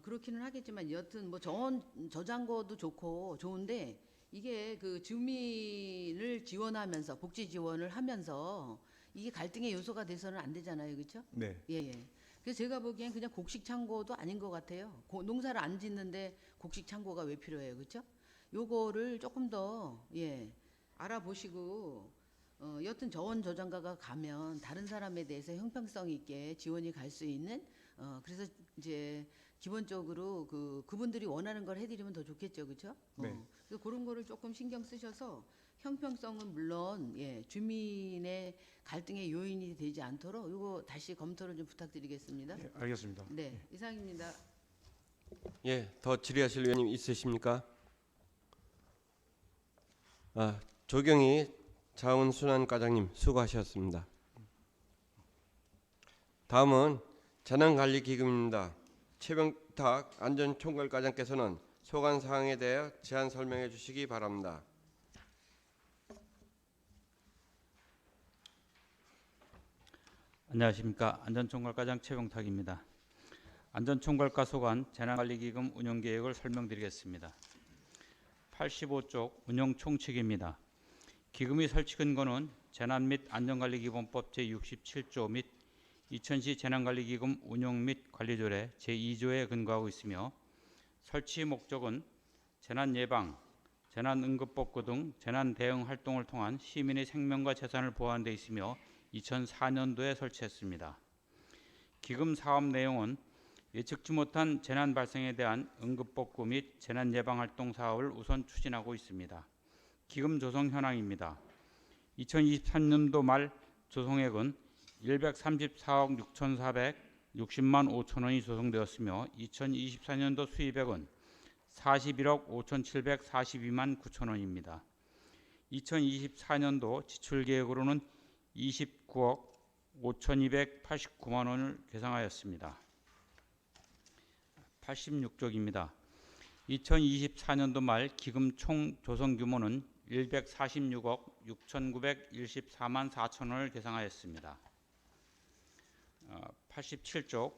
그렇기는 하겠지만 여튼 뭐 저장고도 좋고 좋은데 이게 그 주민을 지원하면서 복지 지원을 하면서 이게 갈등의 요소가 돼서는 안 되잖아요, 그렇죠? 네. 예, 예. 그래서 제가 보기엔 그냥 곡식 창고도 아닌 것 같아요. 농사를 안 짓는데 곡식 창고가 왜 필요해요, 그렇죠? 요거를 조금 더 알아보시고 여튼 저원저장가가 가면 다른 사람에 대해서 형평성 있게 지원이 갈 수 있는 그래서 이제 기본적으로 그분들이 원하는 걸 해드리면 더 좋겠죠, 그렇죠? 네. 그래서 그런 거를 조금 신경 쓰셔서 형평성은 물론 주민의 갈등의 요인이 되지 않도록 이거 다시 검토를 좀 부탁드리겠습니다. 예, 알겠습니다. 네, 이상입니다. 예, 더 질의하실 의원님 있으십니까? 조경희 자원순환과장님 수고하셨습니다. 다음은 재난관리기금입니다. 최병탁 안전총괄과장께서는 소관 사항에 대해 제안 설명해 주시기 바랍니다. 안녕하십니까. 안전총괄과장 최병탁입니다. 안전총괄과 소관 재난관리기금 운영계획을 설명드리겠습니다. 85쪽 운영총칙입니다. 기금의 설치 근거는 재난 및 안전관리기본법 제67조 및 이천시 재난관리기금 운영 및 관리조례 제2조에 근거하고 있으며 설치 목적은 재난 예방, 재난 응급복구 등 재난 대응 활동을 통한 시민의 생명과 재산을 보호하는 데 있으며 2004년도에 설치했습니다. 기금 사업 내용은 예측치 못한 재난 발생에 대한 응급복구 및 재난 예방 활동 사업을 우선 추진하고 있습니다. 기금 조성 현황입니다. 2023년도 말 조성액은 134억 6,460만 5천 원이 조성되었으며 2024년도 수입액은 41억 5,742만 9천 원입니다. 2024년도 지출 계획으로는 29억 5,289만 원을 계상하였습니다. 86쪽입니다. 2024년도 말 기금 총 조성 규모는 146억 6,914만 4천 원을 계상하였습니다. 87쪽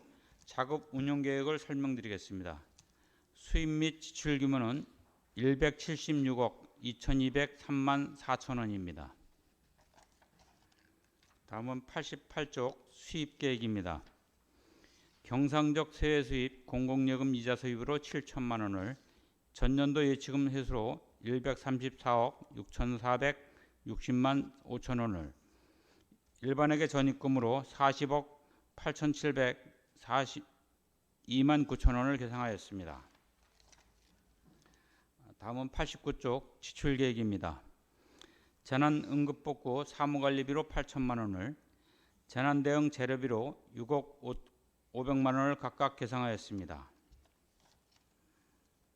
작업 운영 계획을 설명드리겠습니다. 수입 및 지출 규모는 176억 2,203만 4천 원입니다. 다음은 88쪽 수입 계획입니다. 경상적 세외 수입 공공예금 이자 수입으로 7천만 원을 전년도 예치금 회수로 134억 6,460만 5천 원을 일반회계 전입금으로 40억 8,742만 9천 원을 계상하였습니다. 다음은 89쪽 지출 계획입니다. 재난 응급복구 사무관리비로 8천만 원을 재난 대응 재료비로 6억 500만 원을 각각 계상하였습니다.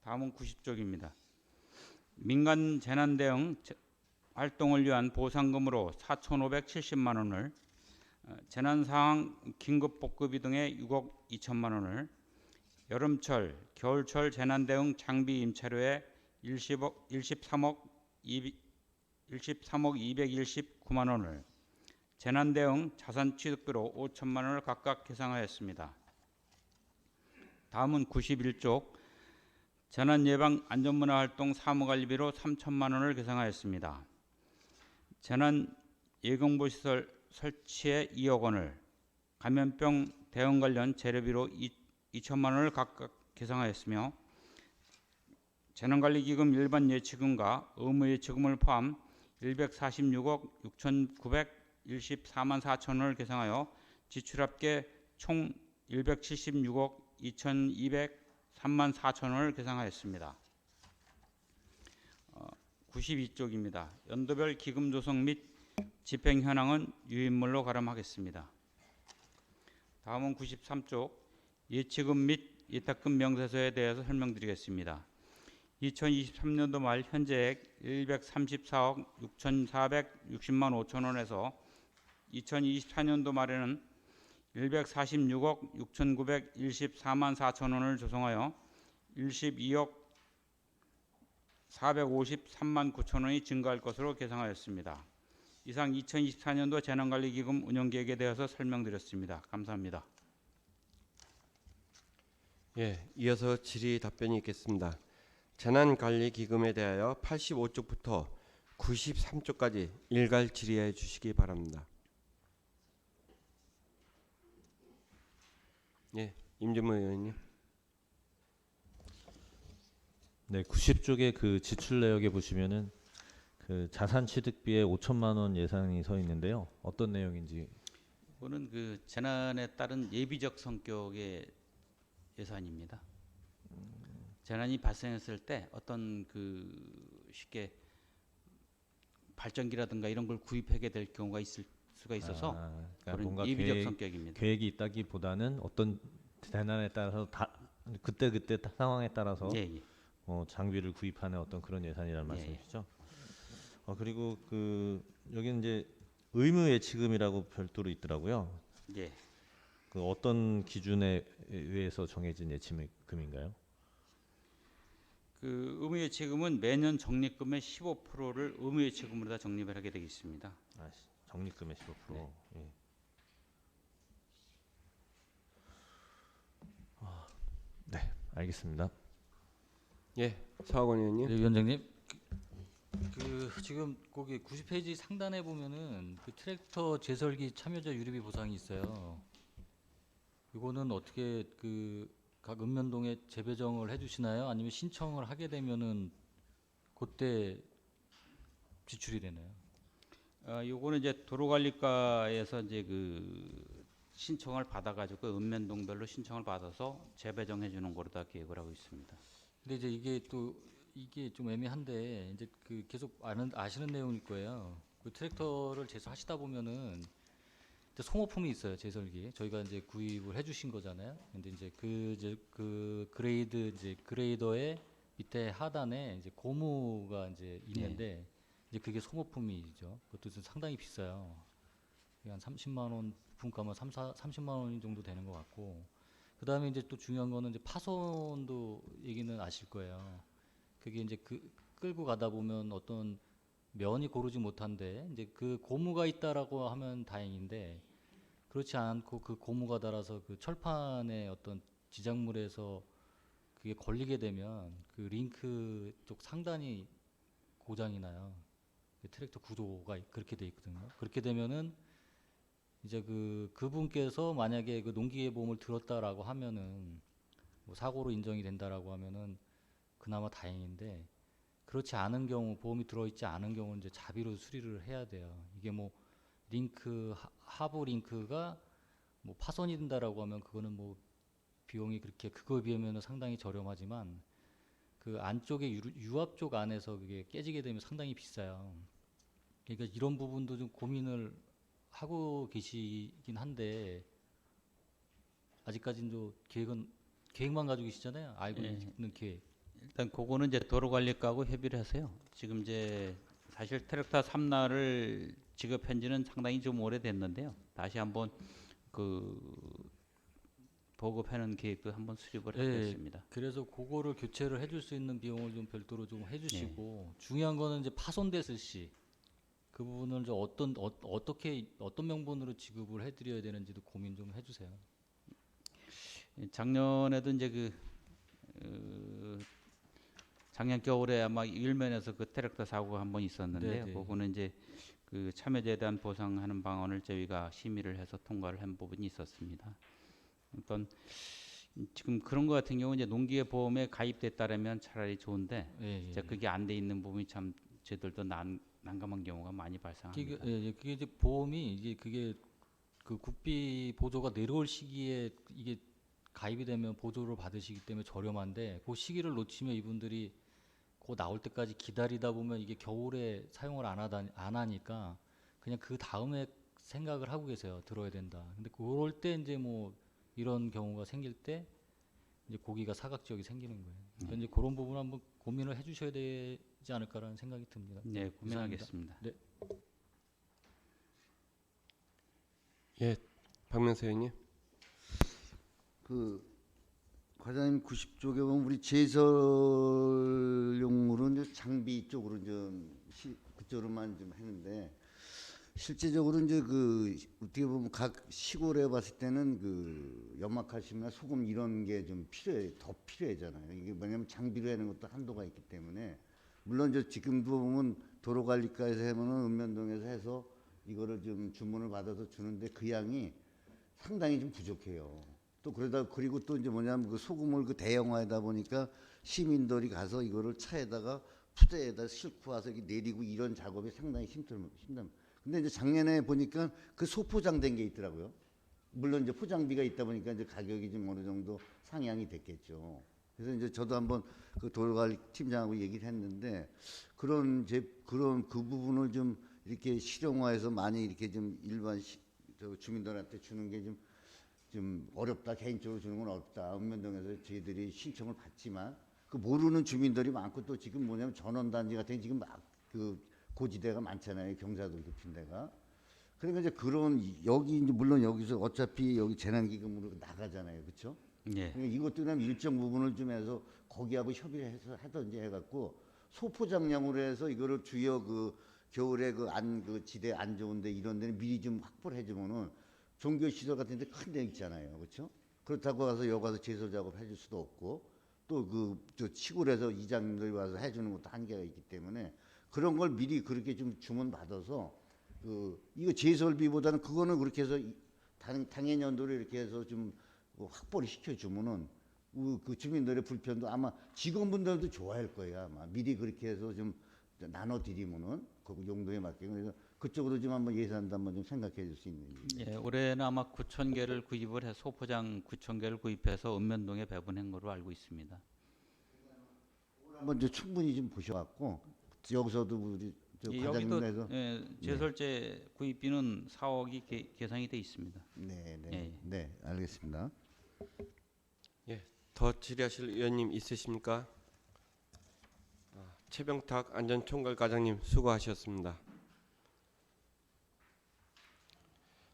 다음은 90쪽입니다. 민간 재난 대응 활동을 위한 보상금으로 4,570만 원을 재난 상황 긴급 복구비 등의 6억 2천만 원을 여름철, 겨울철 재난 대응 장비 임차료에 13억 219만 원을 재난 대응 자산 취득비로 5천만 원을 각각 계상하였습니다. 다음은 91쪽 재난 예방 안전문화 활동 사무관리비로 3천만 원을 계상하였습니다. 재난 예경보 시설 설치에 2억 원을 감염병 대응 관련 재료비로 2천만 원을 각각 계상하였으며 재난관리기금 일반 예치금과 의무 예치금을 포함 146억 6,914만 4천 원을 계상하여 지출합계 총 176억 2,203만 4천 원을 계상하였습니다. 92쪽입니다. 연도별 기금 조성 및 집행 현황은 유인물로 가름하겠습니다. 다음은 93쪽 예치금 및 예탁금 명세서에 대해서 설명드리겠습니다. 2023년도 말 현재액 134억 6,460만 5천 원에서 2024년도 말에는 146억 6,914만 4천 원을 조성하여 12억 453만 9천 원이 증가할 것으로 계상하였습니다. 이상 2024년도 재난관리기금 운영계획에 대해서 설명드렸습니다. 감사합니다. 예, 이어서 질의 답변이 있겠습니다. 재난관리기금에 대하여 85쪽부터 93쪽까지 일괄 질의해 주시기 바랍니다. 예, 임준모 의원님. 네, 90쪽의 그 지출 내역에 보시면은 그 자산 취득비에 5천만 원 예산이 서 있는데요. 어떤 내용인지. 이거는 그 재난에 따른 예비적 성격의 예산입니다. 재난이 발생했을 때 어떤 그 쉽게 발전기라든가 이런 걸 구입하게 될 경우가 있을 수가 있어서 그러니까 그런 뭔가 예비적 성격입니다. 계획이 있다기보다는 어떤 재난에 따라서 그때 상황에 따라서 예, 예. 장비를 구입하는 어떤 그런 예산이라는 예, 말씀이시죠? 그리고 그 여기는 이제 의무 예치금이라고 별도로 있더라고요. 예. 그 어떤 기준에 의해서 정해진 예치금인가요? 그 의무예치금은 매년 적립금의 15%를 의무예치금으로 다 적립을 하게 되어 있습니다. 적립금의 15%. 네. 예. 네, 알겠습니다. 예, 서학원 의원님. 네, 위원장님. 그 지금 거기 90페이지 상단에 보면은 그 트랙터 재설기 참여자 유류비 보상이 있어요. 이거는 어떻게 그 각 읍면동에 재배정을 해주시나요? 아니면 신청을 하게 되면은 그때 지출이 되나요? 요거는 이제 도로관리과에서 이제 그 신청을 받아가지고 그 읍면동별로 신청을 받아서 재배정해 주는 거로 다 계획을 하고 있습니다. 근데 이제 이게 좀 애매한데 이제 그 계속 아시는 내용일 거예요. 그 트랙터를 제설하시다 보면은 소모품이 있어요. 제설기 저희가 이제 구입을 해주신 거잖아요. 근데 이제 그 그레이더의 밑에 하단에 이제 고무가 이제 있는데 이제 그게 소모품이죠. 그것도 좀 상당히 비싸요. 한 30만 원 부품가면 30만 원 정도 되는 것 같고. 그 다음에 이제 또 중요한 거는 이제 파손도 얘기는 아실 거예요. 그게 이제 끌고 가다 보면 어떤 면이 고르지 못한데 이제 그 고무가 있다라고 하면 다행인데 그렇지 않고 그 고무가 달아서 그 철판에 어떤 지작물에서 그게 걸리게 되면 그 링크 쪽 상단이 고장이 나요. 트랙터 구조가 그렇게 돼 있거든요. 그렇게 되면은 이제 그분께서 만약에 그 농기계보험을 들었다라고 하면은 뭐 사고로 인정이 된다라고 하면은 그나마 다행인데 그렇지 않은 경우 보험이 들어있지 않은 경우는 이제 자비로 수리를 해야 돼요. 이게 뭐 링크 하부 링크가 뭐 파손이 된다라고 하면 그거는 뭐 비용이 그렇게 그거에 비하면 상당히 저렴하지만 그 안쪽에 유압 쪽 안에서 그게 깨지게 되면 상당히 비싸요. 그러니까 이런 부분도 좀 고민을 하고 계시긴 한데 아직까지는 좀 계획만 가지고 계시잖아요. 알고 있는 계획. 일단 그거는 이제 도로관리과하고 협의를 해서요. 지금 이제 사실 트랙터 3란을 지급한 지는 상당히 좀 오래됐는데요. 다시 한번 그 보급하는 계획도 한번 수립을 하겠습니다. 그래서 그거를 교체를 해줄 수 있는 비용을 좀 별도로 좀 해주시고 중요한 거는 이제 파손됐을 시 그 부분을 이제 어떤 명분으로 지급을 해드려야 되는지도 고민 좀 해주세요. 작년에도 이제 작년 겨울에 아마 일면에서 그 트랙터 사고가 한 번 있었는데요. 네네. 그거는 이제 그 참여자에 대한 보상하는 방안을 저희가 심의를 해서 통과를 한 부분이 있었습니다. 어떤 지금 그런 거 같은 경우 이제 농기계 보험에 가입됐다라면 차라리 좋은데 이제 그게 안 돼 있는 부분이 참 저희들도 난감한 경우가 많이 발생합니다. 그게 이제 보험이 이게 그게 그 국비 보조가 내려올 시기에 이게 가입이 되면 보조를 받으시기 때문에 저렴한데 그 시기를 놓치면 이분들이 그 나올 때까지 기다리다 보면 이게 겨울에 사용을 안 하니까 그냥 그 다음에 생각을 하고 계세요. 들어야 된다. 근데 그럴 때 이제 뭐 이런 경우가 생길 때 이제 고기가 사각 지역이 생기는 거예요. 그러니까 이제 그런 부분 한번 고민을 해주셔야 되지 않을까라는 생각이 듭니다. 네, 고민하겠습니다. 네. 예, 박명수 의원님. 그 과장님 90쪽에 보면 우리 제설용으로 이제 장비 쪽으로 좀 그쪽으로만 좀 했는데 실제적으로 이제 그 어떻게 보면 각 시골에 봤을 때는 그 연막칼슘이나 소금 이런 게 좀 더 필요하잖아요. 이게 뭐냐면 장비로 하는 것도 한도가 있기 때문에 물론 이제 지금도 보면 도로관리과에서 하면은 읍면동에서 해서 이거를 좀 주문을 받아서 주는데 그 양이 상당히 좀 부족해요. 또 그러다 그리고 또 이제 뭐냐면 그 소금을 그 대형화하다 보니까 시민들이 가서 이거를 차에다가 푸대에다 싣고 와서 이렇게 내리고 이런 작업이 상당히 힘듭니다. 근데 이제 작년에 보니까 그 소포장된 게 있더라고요. 물론 이제 포장비가 있다 보니까 이제 가격이 좀 어느 정도 상향이 됐겠죠. 그래서 이제 저도 한번 그 도로관리 팀장하고 얘기를 했는데 그런 그 부분을 좀 이렇게 실용화해서 많이 이렇게 좀 일반 주민들한테 주는 게 좀 어렵다. 개인적으로 주는 건 어렵다. 읍면동에서 저희들이 신청을 받지만 그 모르는 주민들이 많고 또 지금 뭐냐면 전원단지 같은 게 지금 막 그 고지대가 많잖아요. 경사도 깊은 데가. 그러니까 이제 그런 여기 이제 물론 여기서 어차피 여기 재난기금으로 나가잖아요. 그렇죠? 예. 그러니까 이것들은 일정 부분을 좀 해서 거기하고 협의를 해서 하든지 해갖고 소포장량으로 해서 이거를 주요 그 겨울에 그 지대 안 좋은데 이런 데는 미리 좀 확보를 해주면은 종교시설 같은 데 큰 데 있잖아요. 그렇죠? 그렇다고 가서 여기 가서 제설 작업 해줄 수도 없고 또 저 시골에서 이장님들이 와서 해주는 것도 한계가 있기 때문에 그런 걸 미리 그렇게 좀 주문 받아서 이거 제설비보다는 그거는 그렇게 해서 당해 연도로 이렇게 해서 좀 확보를 시켜주면은 그 주민들의 불편도 아마 직원분들도 좋아할 거예요. 아마 미리 그렇게 해서 좀 나눠드리면은 그 용도에 맞게 그래서 그쪽으로 좀 한번 예산도 한번 좀 생각해 줄 수 있는지. 예, 올해는 아마 9,000개를 구입을 해서 소포장 9,000개를 구입해서 읍면동에 배분한 걸로 알고 있습니다. 한번 이제 충분히 좀 보셔갖고 여기서도 우리 저 예, 여기도 과장님에서 제설제 구입비는 4억이 계산이 돼 있습니다. 네, 알겠습니다. 예, 더 질의하실 의원님 있으십니까? 최병탁 안전총괄과장님 수고하셨습니다.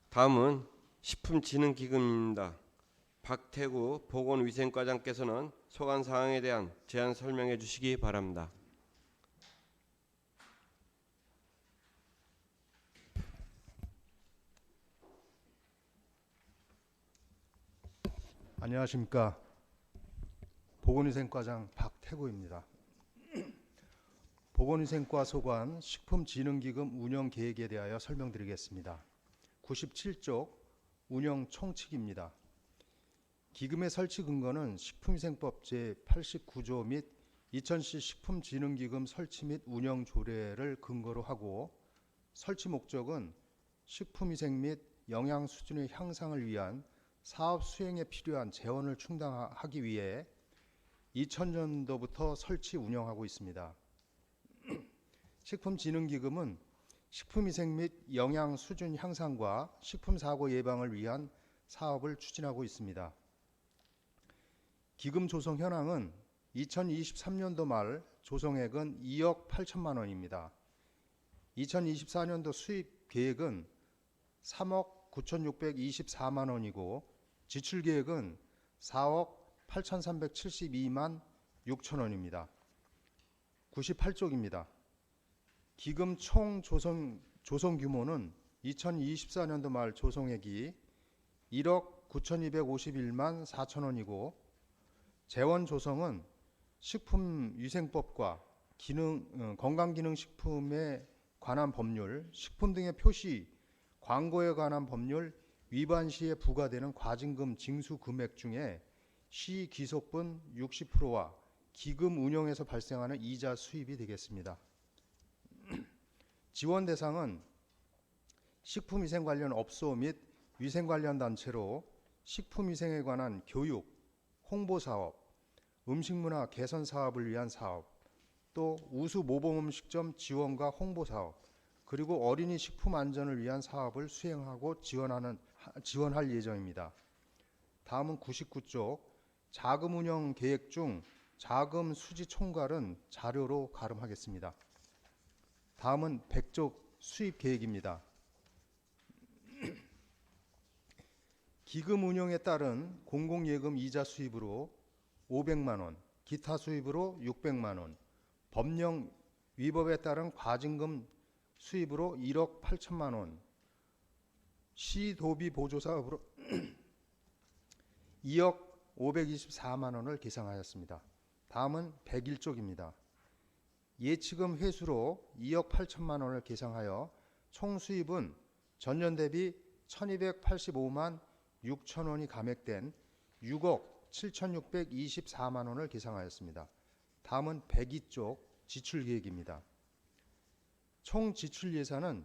다음은 식품진흥기금입니다. 박태구 보건위생과장께서는 소관 사항에 대한 제안 설명해 주시기 바랍니다. 안녕하십니까. 보건위생과장 박태구입니다. 보건위생과 소관 식품진흥기금 운영 계획에 대하여 설명드리겠습니다. 97쪽 운영 총칙입니다. 기금의 설치 근거는 식품위생법 제89조 및 2000시 식품진흥기금 설치 및 운영 조례를 근거로 하고 설치 목적은 식품위생 및 영양 수준의 향상을 위한 사업 수행에 필요한 재원을 충당하기 위해 2000년도부터 설치 운영하고 있습니다. 식품진흥기금은 식품위생 및 영양 수준 향상과 식품사고 예방을 위한 사업을 추진하고 있습니다. 기금 조성 현황은 2023년도 말 조성액은 2억 8천만 원입니다. 2024년도 수입 계획은 3억 9,624만 원이고 지출 계획은 4억 8,372만 6천 원입니다. 98쪽입니다. 기금 총 조성 규모는 2024년도 말 조성액이 1억 9,251만 4천 원이고 재원 조성은 식품위생법과 건강기능식품에 관한 법률, 식품 등의 표시, 광고에 관한 법률 위반 시에 부과되는 과징금 징수 금액 중에 시기속분 60%와 기금 운영에서 발생하는 이자 수입이 되겠습니다. 지원 대상은 식품위생 관련 업소 및 위생 관련 단체로 식품위생에 관한 교육, 홍보사업, 음식문화 개선 사업을 위한 사업, 또 우수 모범음식점 지원과 홍보사업, 그리고 어린이 식품 안전을 위한 사업을 수행하고 지원할 예정입니다. 다음은 99쪽 자금 운영 계획 중 자금 수지 총괄은 자료로 가름하겠습니다. 다음은 백족 수입 계획입니다. 기금 운영에 따른 공공예금 이자 수입으로 500만 원, 기타 수입으로 600만 원, 법령 위법에 따른 과징금 수입으로 1억 8천만 원, 시도비 보조 사업으로 2억 524만 원을 계상하였습니다. 다음은 101쪽입니다. 예치금 회수로 2억 8천만 원을 계상하여 총 수입은 전년 대비 1285만 6천 원이 감액된 6억 7,624만 원을 계상하였습니다. 다음은 102쪽 지출 계획입니다. 총 지출 예산은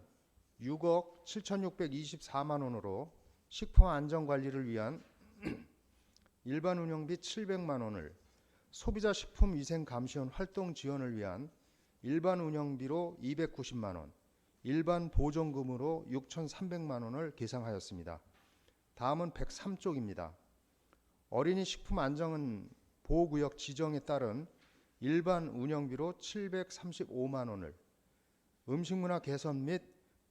6억 7,624만 원으로 식품 안전 관리를 위한 일반 운영비 700만 원을, 소비자 식품 위생 감시원 활동 지원을 위한 일반 운영비로 290만 원, 일반 보존금으로 6,300만 원을 계상하였습니다. 다음은 103쪽입니다. 어린이 식품 안전 보호구역 지정에 따른 일반 운영비로 735만 원을, 음식문화 개선 및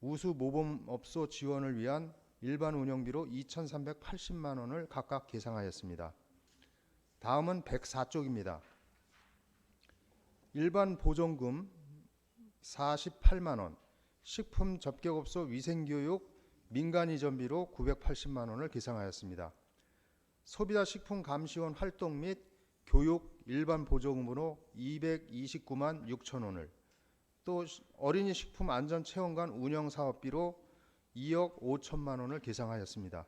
우수 모범업소 지원을 위한 일반 운영비로 2,380만 원을 각각 계상하였습니다. 다음은 104쪽입니다. 일반 보존금 48만 원, 식품 접객업소 위생교육 민간이전비로 980만 원을 계상하였습니다. 소비자 식품 감시원 활동 및 교육 일반 보조금으로 229만 6천 원을, 또 어린이 식품 안전 체험관 운영 사업비로 2억 5천만 원을 계상하였습니다.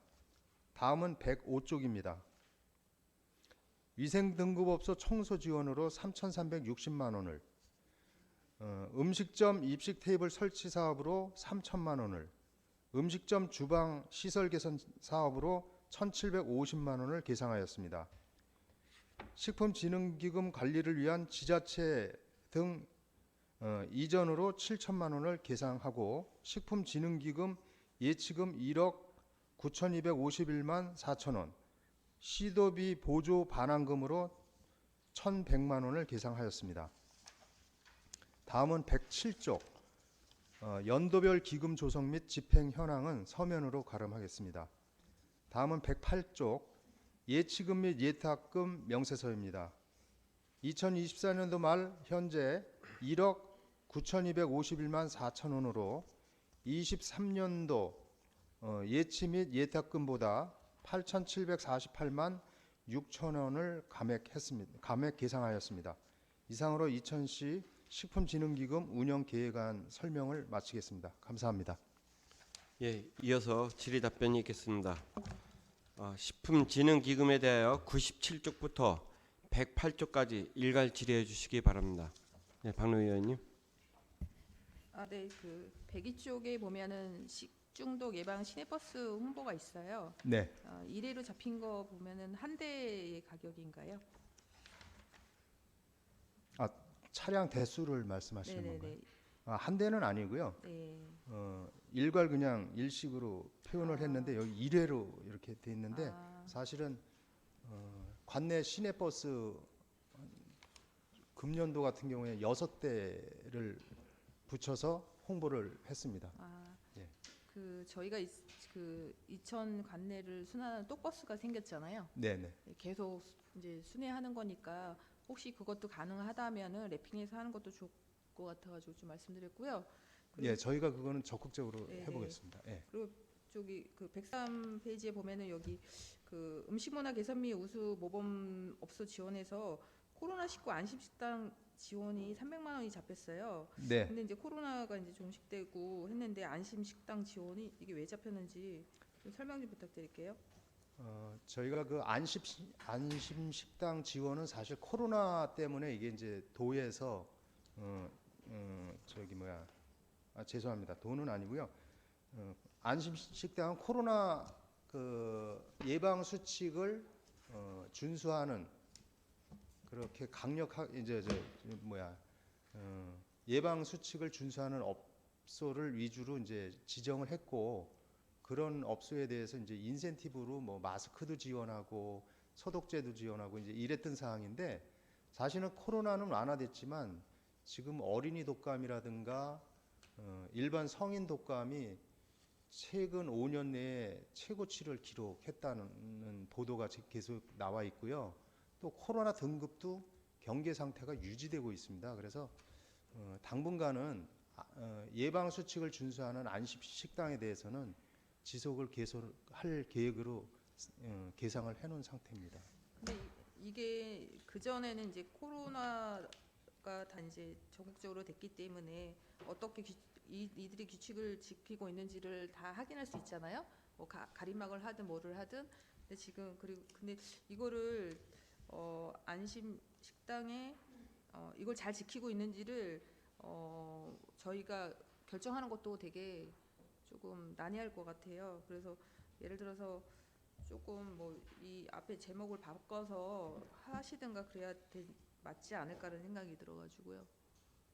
다음은 105쪽입니다. 위생등급업소 청소 지원으로 3,360만 원을, 음식점 입식 테이블 설치 사업으로 3천만 원을, 음식점 주방 시설 개선 사업으로 1,750만 원을 계상하였습니다. 식품진흥기금 관리를 위한 지자체 등 이전으로 7천만 원을 계상하고 식품진흥기금 예치금 1억 9,251만 4천 원, 시도비 보조 반환금으로 1,100만 원을 계상하였습니다. 다음은 107쪽 연도별 기금 조성 및 집행 현황은 서면으로 가름하겠습니다. 다음은 108쪽 예치금 및 예탁금 명세서입니다. 2024년도 말 현재 1억 9,251만 4천 원으로 23년도 예치 및 예탁금보다 8,748만 6천 원을 감액 계상하였습니다. 이상으로 2000시 식품진흥기금 운영계획안 설명을 마치겠습니다. 감사합니다. 예, 이어서 질의 답변이 있겠습니다. 식품진흥기금에 대하여 97쪽부터 108쪽까지 일괄 질의해 주시기 바랍니다. 네, 박노 의원님. 네, 그 102쪽에 보면은 식중독 예방 시내버스 홍보가 있어요. 네. 1회로 잡힌 거 보면은 한 대의 가격인가요? 차량 대수를 말씀하시는 네네네. 건가요? 한 대는 아니고요. 네. 일괄 그냥 일식으로 표현을 했는데 여기 1회로 이렇게 돼 있는데 사실은 관내 시내버스 금년도 같은 경우에 6대를 붙여서 홍보를 했습니다. 예. 그 저희가 그 이천 관내를 순환하는 똑버스가 생겼잖아요. 네네. 계속 이제 순회하는 거니까 혹시 그것도 가능하다면은 랩핑해서 하는 것도 좋을 것 같아가지고 좀 말씀드렸고요. 예, 저희가 그거는 적극적으로 네네. 해보겠습니다. 예. 그리고 저기 그 103페이지에 보면은 여기 그 음식문화 개선 및 우수 모범업소 지원에서 코로나19 안심식당 지원이 300만 원이 잡혔어요. 네. 근데 이제 코로나가 이제 종식되고 했는데 안심식당 지원이 이게 왜 잡혔는지 좀 설명 좀 부탁드릴게요. 저희가 그 안심식당 지원은 사실 코로나 때문에 이게 이제 도에서 죄송합니다. 도는 아니고요. 안심식당은 코로나 그 예방 수칙을 준수하는 그렇게 강력하게 예방 수칙을 준수하는 업소를 위주로 이제 지정을 했고 그런 업소에 대해서 이제 인센티브로 뭐 마스크도 지원하고 소독제도 지원하고 이제 이랬던 상황인데 사실은 코로나는 완화됐지만 지금 어린이 독감이라든가 일반 성인 독감이 최근 5년 내에 최고치를 기록했다는 보도가 계속 나와 있고요. 또 코로나 등급도 경계 상태가 유지되고 있습니다. 그래서 당분간은 예방 수칙을 준수하는 안심 식당에 대해서는 지속을 계속할 계획으로 계상을 해놓은 상태입니다. 근데 이게 그 전에는 이제 코로나가 다 이제 전국적으로 됐기 때문에 어떻게 이들이 규칙을 지키고 있는지를 다 확인할 수 있잖아요. 뭐 가림막을 하든 뭐를 하든. 근데 지금 근데 이거를 안심 식당에 이걸 잘 지키고 있는지를 저희가 결정하는 것도 되게 조금 난해할 것 같아요. 그래서 예를 들어서 조금 뭐 이 앞에 제목을 바꿔서 하시든가 그래야 맞지 않을까라는 생각이 들어가지고요.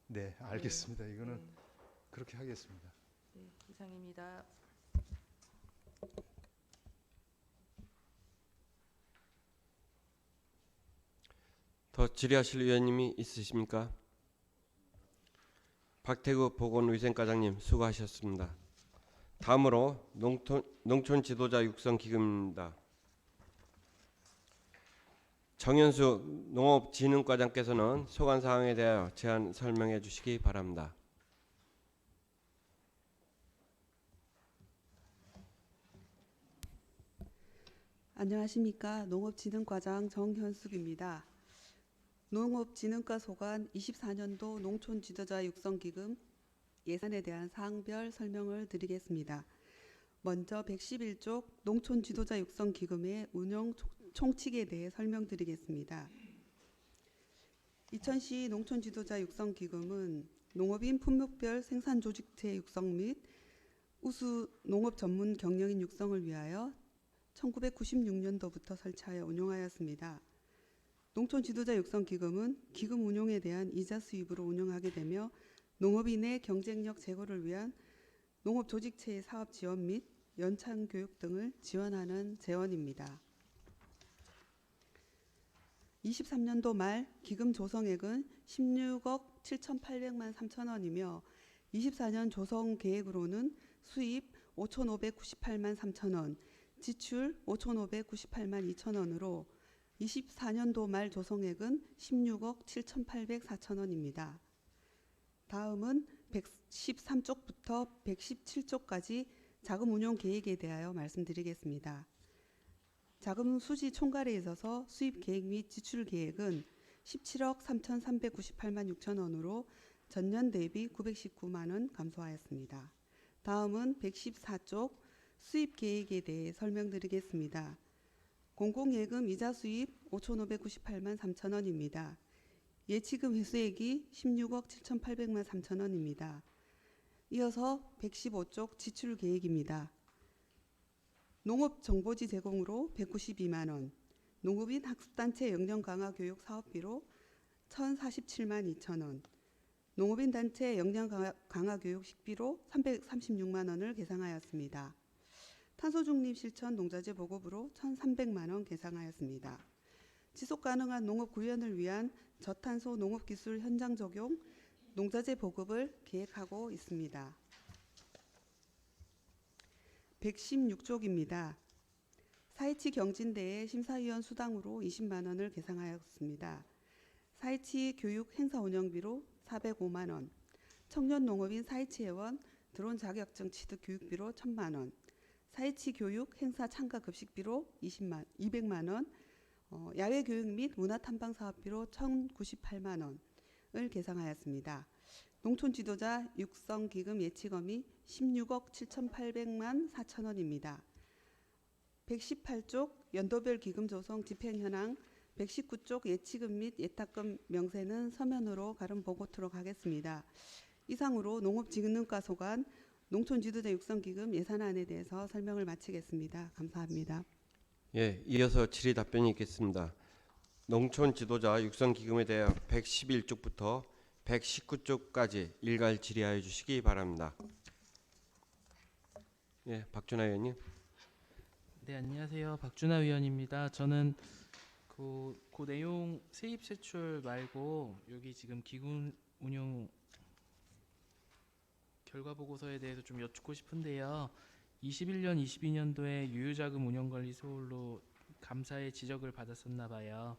네, 알겠습니다. 네. 이거는 네. 그렇게 하겠습니다. 네, 이상입니다. 더 질의하실 의원님이 있으십니까? 박태구 보건위생과장님 수고하셨습니다. 다음으로 농촌 지도자 육성 기금입니다. 정현수 농업진흥과장께서는 소관 사항에 대하여 제안 설명해 주시기 바랍니다. 안녕하십니까. 농업진흥과장 정현숙입니다. 농업진흥과 소관 24년도 농촌 지도자 육성기금 예산에 대한 사항별 설명을 드리겠습니다. 먼저 111쪽 농촌 지도자 육성기금의 운영 총칙에 대해 설명드리겠습니다. 2000시 농촌 지도자 육성기금은 농업인 품목별 생산조직체 육성 및 우수 농업 전문 경영인 육성을 위하여 1996년도부터 설치하여 운용하였습니다. 농촌 지도자 육성 기금은 기금 운용에 대한 이자 수입으로 운영하게 되며 농업인의 경쟁력 제고를 위한 농업 조직체의 사업 지원 및 연창 교육 등을 지원하는 재원입니다. 23년도 말 기금 조성액은 16억 7,800만 3천 원이며 24년 조성 계획으로는 수입 5,598만 3천 원, 지출 5,598만 2천 원으로 24년도 말 조성액은 16억 7,804천 원입니다. 다음은 113쪽부터 117쪽까지 자금 운용 계획에 대하여 말씀드리겠습니다. 자금 수지 총괄에 있어서 수입 계획 및 지출 계획은 17억 3,398만 6천 원으로 전년 대비 919만 원 감소하였습니다. 다음은 114쪽 수입 계획에 대해 설명드리겠습니다. 공공예금 이자 수입 5,598만 3천 원입니다. 예치금 회수액이 16억 7,800만 3천 원입니다. 이어서 115쪽 지출 계획입니다. 농업 정보지 제공으로 192만 원, 농업인 학습단체 역량 강화 교육 사업비로 1,047만 2천 원, 농업인 단체 역량 강화 교육 식비로 336만 원을 계상하였습니다. 탄소중립 실천 농자재 보급으로 1,300만 원 계상하였습니다. 지속가능한 농업 구현을 위한 저탄소 농업기술 현장 적용 농자재 보급을 계획하고 있습니다. 116쪽입니다. 사이치 경진대회 심사위원 수당으로 20만 원을 계상하였습니다. 사이치 교육 행사 운영비로 405만 원, 청년 농업인 사이치 회원 드론 자격증 취득 교육비로 1,000만 원, 사이치 교육 행사 참가 급식비로 200만 원, 야외 교육 및 문화 탐방 사업비로 1,098만 원을 계상하였습니다. 농촌 지도자 육성 기금 예치금이 16억 7,800만 4천 원입니다. 118쪽 연도별 기금 조성 집행 현황 119쪽 예치금 및 예탁금 명세는 서면으로 가름 보고토록 하겠습니다. 이상으로 농업진흥과 소관 농촌 지도자 육성 기금 예산안에 대해서 설명을 마치겠습니다. 감사합니다. 예, 이어서 질의 답변이 있겠습니다. 농촌 지도자 육성 기금에 대해 111쪽부터 119쪽까지 일괄 질의하여 주시기 바랍니다. 예, 박준하 의원님. 네, 안녕하세요. 박준하 의원입니다. 저는 그 내용 세입 세출 말고 여기 지금 기금 운용 결과 보고서에 대해서 좀 여쭙고 싶은데요. 21년, 22년도에 유유자금 운영관리 소홀로 감사의 지적을 받았었나 봐요.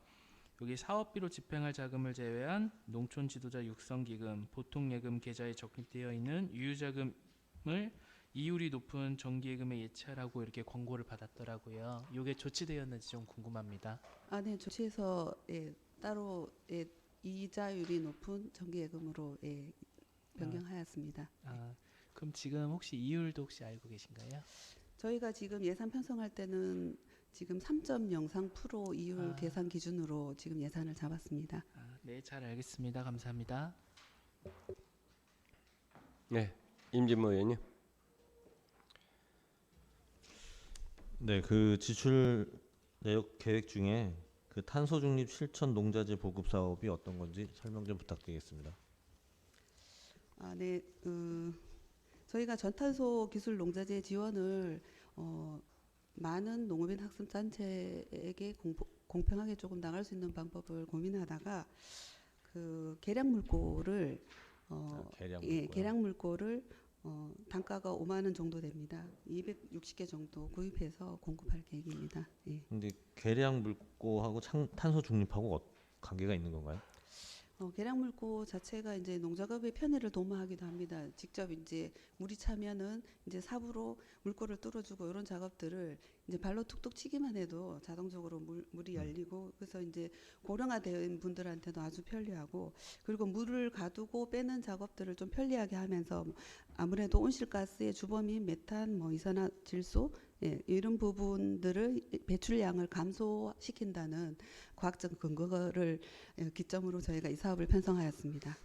여기 사업비로 집행할 자금을 제외한 농촌 지도자 육성기금, 보통예금 계좌에 적립되어 있는 유유자금을 이율이 높은 정기예금에 예치하라고 이렇게 권고를 받았더라고요. 이게 조치되었는지 좀 궁금합니다. 아, 네, 조치해서 따로 이자율이 높은 정기예금으로 변경하였습니다. 그럼 지금 혹시 이율도 혹시 알고 계신가요? 저희가 지금 예산 편성할 때는 지금 3.03% 이율 계산 기준으로 지금 예산을 잡았습니다. 네, 잘 알겠습니다. 감사합니다. 네, 임진모 의원님. 네, 그 지출 내역 계획 중에 그 탄소 중립 실천 농자재 보급 사업이 어떤 건지 설명 좀 부탁드리겠습니다. 아, 네, 저희가 전탄소 기술 농자재 지원을 많은 농업인 학습단체에게 공평하게 조금 나갈 수 있는 방법을 고민하다가 그 계량 물고를 계량 물고를 단가가 5만 원 정도 됩니다. 260개 정도 구입해서 공급할 계획입니다. 예. 근데 계량 물고하고 탄소 중립하고 관계가 있는 건가요? 계량 물고 자체가 이제 농작업의 편의를 도모하기도 합니다. 직접 이제 물이 차면은 이제 삽으로 물고를 뚫어주고 이런 작업들을 이제 발로 툭툭 치기만 해도 자동적으로 물이 열리고 그래서 이제 고령화된 분들한테도 아주 편리하고 그리고 물을 가두고 빼는 작업들을 좀 편리하게 하면서 아무래도 온실가스의 주범인 메탄, 이산화질소 이런 부분들을 배출량을 감소시킨다는 과학적 근거를 기점으로 저희가 이 사업을 편성하였습니다.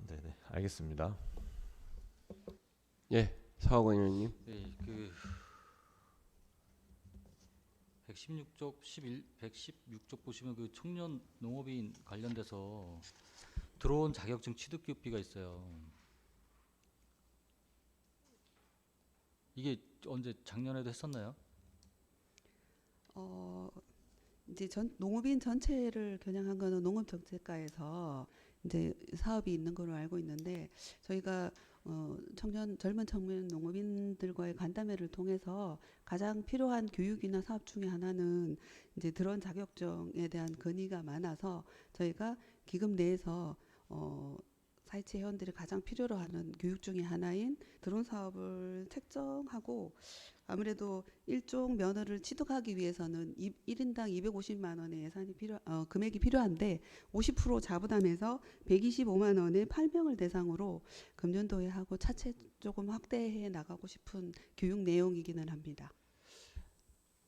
네네, 알겠습니다. 예, 사학원 의원님. 네, 그 116쪽 116쪽 보시면 그 청년 농업인 관련돼서 들어온 자격증 취득 교육비가 있어요. 이게 언제 작년에도 했었나요? 이제 농업인 전체를 겨냥한 거는 농업정책과에서 이제 사업이 있는 걸로 알고 있는데 저희가 젊은 청년 농업인들과의 간담회를 통해서 가장 필요한 교육이나 사업 중에 하나는 이제 드론 자격증에 대한 건의가 많아서 저희가 기금 내에서 사회체 회원들이 가장 필요로 하는 교육 중에 하나인 드론 사업을 책정하고 아무래도 일종 면허를 취득하기 위해서는 1인당 250만 원의 예산이 금액이 필요한데 50% 자부담해서 125만 원의 8명을 대상으로 금년도에 하고 차체 조금 확대해 나가고 싶은 교육 내용이기는 합니다.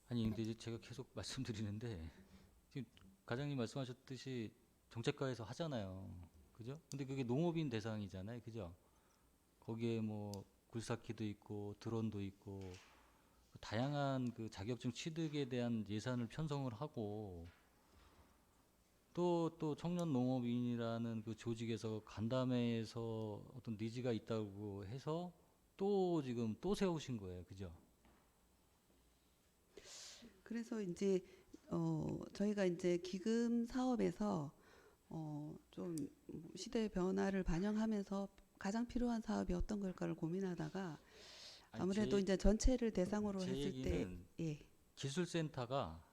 아니 근데 이제 제가 계속 말씀드리는데 지금 과장님 말씀하셨듯이 정책과에서 하잖아요. 그죠? 근데 그게 농업인 대상이잖아요. 그죠? 거기에 뭐 굴삭기도 있고 드론도 있고 다양한 그 자격증 취득에 대한 예산을 편성을 하고 또 청년 농업인이라는 그 조직에서 간담회에서 어떤 니즈가 있다고 해서 또 지금 또 세우신 거예요. 그죠? 그래서 이제 저희가 이제 기금 사업에서 좀 시대의 변화를 반영하면서 가장 필요한 사업이 어떤 걸까를 고민하다가 아무래도 이제 전체를 대상으로 했을 때 기술센터가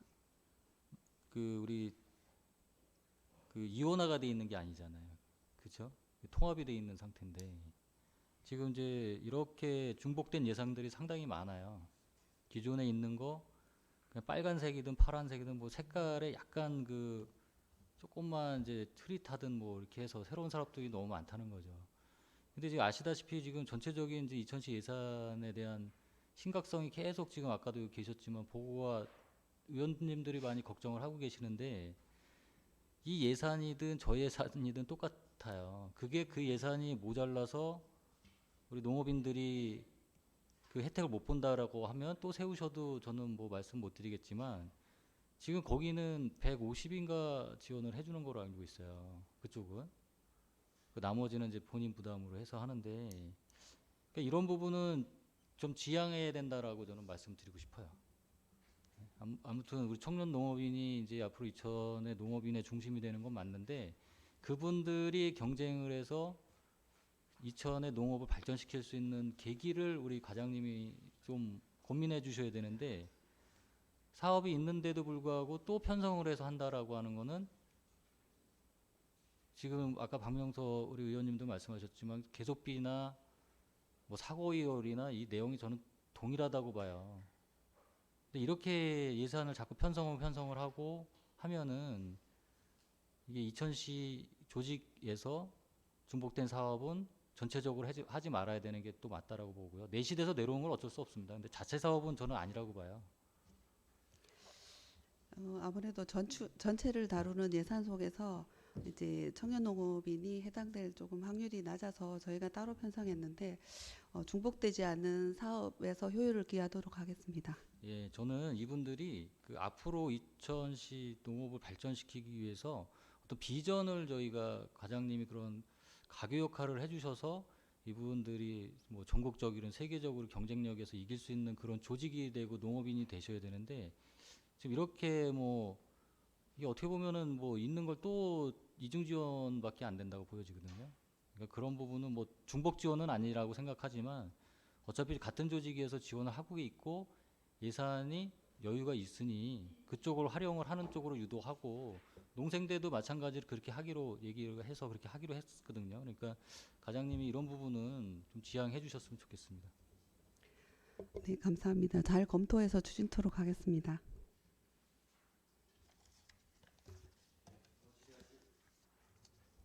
그 우리 그 이원화가 돼 있는 게 아니잖아요. 그렇죠? 통합이 돼 있는 상태인데 지금 이제 이렇게 중복된 예상들이 상당히 많아요. 기존에 있는 거 그냥 빨간색이든 파란색이든 뭐 색깔에 약간 그 조금만 이제 흐릿하든 뭐 이렇게 해서 새로운 사업들이 너무 많다는 거죠. 근데 지금 아시다시피 지금 전체적인 이제 2010 예산에 대한 심각성이 계속 지금 아까도 계셨지만 보고와 의원님들이 많이 걱정을 하고 계시는데 이 예산이든 저 예산이든 똑같아요. 그게 그 예산이 모자라서 우리 농업인들이 그 혜택을 못 본다라고 하면 또 세우셔도 저는 뭐 말씀 못 드리겠지만 지금 거기는 150인가 지원을 해주는 걸로 알고 있어요. 그쪽은. 그 나머지는 이제 본인 부담으로 해서 하는데 그러니까 이런 부분은 좀 지양해야 된다라고 저는 말씀드리고 싶어요. 아무튼 우리 청년 농업인이 이제 앞으로 이천의 농업인의 중심이 되는 건 맞는데 그분들이 경쟁을 해서 이천의 농업을 발전시킬 수 있는 계기를 우리 과장님이 좀 고민해 주셔야 되는데 사업이 있는데도 불구하고 또 편성을 해서 한다라고 하는 거는 지금 아까 박명서 우리 의원님도 말씀하셨지만 계속비나 뭐 사고이율이나 이 내용이 저는 동일하다고 봐요. 근데 이렇게 예산을 자꾸 편성을 하고 하면은 이게 이천시 조직에서 중복된 사업은 전체적으로 하지 말아야 되는 게 또 맞다라고 보고요. 내시돼서 내려온 건 어쩔 수 없습니다. 근데 자체 사업은 저는 아니라고 봐요. 아무래도 전체를 다루는 예산 속에서 이제 청년 농업인이 해당될 조금 확률이 낮아서 저희가 따로 편성했는데 중복되지 않는 사업에서 효율을 기하도록 하겠습니다. 예, 저는 이분들이 그 앞으로 이천시 농업을 발전시키기 위해서 어떤 비전을 저희가 과장님이 그런 가교 역할을 해주셔서 이분들이 뭐 전국적이든 세계적으로 경쟁력에서 이길 수 있는 그런 조직이 되고 농업인이 되셔야 되는데 지금 이렇게 뭐 이게 어떻게 보면은 뭐 있는 걸 또 이중 지원밖에 안 된다고 보여지거든요. 그러니까 그런 부분은 뭐 중복 지원은 아니라고 생각하지만 어차피 같은 조직에서 지원을 하고 있고 예산이 여유가 있으니 그쪽으로 활용을 하는 쪽으로 유도하고 농생대도 마찬가지로 그렇게 하기로 얘기를 해서 그렇게 하기로 했거든요. 그러니까 과장님이 이런 부분은 좀 지양해 주셨으면 좋겠습니다. 네, 감사합니다. 잘 검토해서 추진토록 하겠습니다.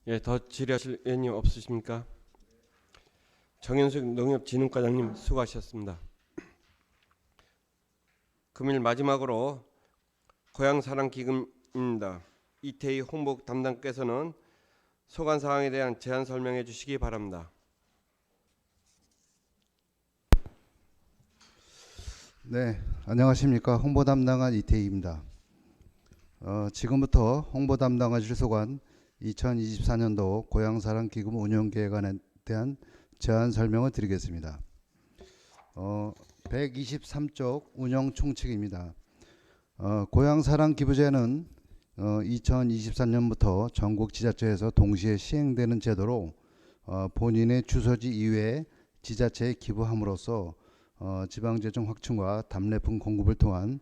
예, 더 질의하실 의원님 없으십니까? 정현숙 농협진흥과장님 수고하셨습니다. 금일 마지막으로 고향사랑기금입니다. 이태희 홍보 담당께서는 소관 사항에 대한 제안 설명해 주시기 바랍니다. 네, 안녕하십니까. 홍보 담당한 이태희입니다. 지금부터 홍보 담당하실 소관 2024년도 고향사랑기금 운영계획안에 대한 제안 설명을 드리겠습니다. 123쪽 운영 총칙입니다. 고향사랑기부제는 2023년부터 전국 지자체에서 동시에 시행되는 제도로 본인의 주소지 이외에 지자체에 기부함으로써 지방재정 확충과 답례품 공급을 통한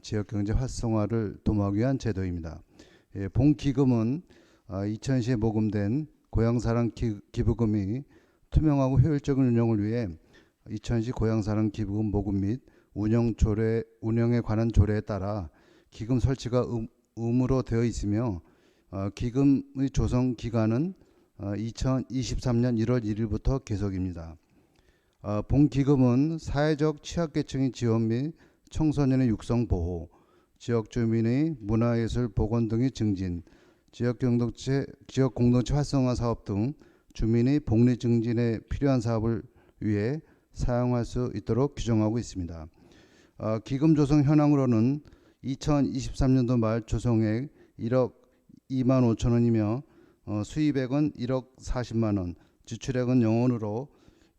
지역경제 활성화를 도모하기 위한 제도입니다. 본 기금은 이천시에 모금된 고향사랑 기부금이 투명하고 효율적인 운영을 위해 이천시 고향사랑 기부금 모금 및 운영에 관한 조례에 따라 기금 설치가 의무로 되어 있으며 기금의 조성 기간은 2023년 1월 1일부터 계속입니다. 본 기금은 사회적 취약계층의 지원 및 청소년의 육성 보호, 지역 주민의 문화예술 복원 등의 증진, 지역 공동체 활성화 사업 등 주민의 복리 증진에 필요한 사업을 위해 사용할 수 있도록 규정하고 있습니다. 기금 조성 현황으로는 2023년도 말 조성액 1억 2만 5천 원이며 수입액은 1억 40만 원, 지출액은 0원으로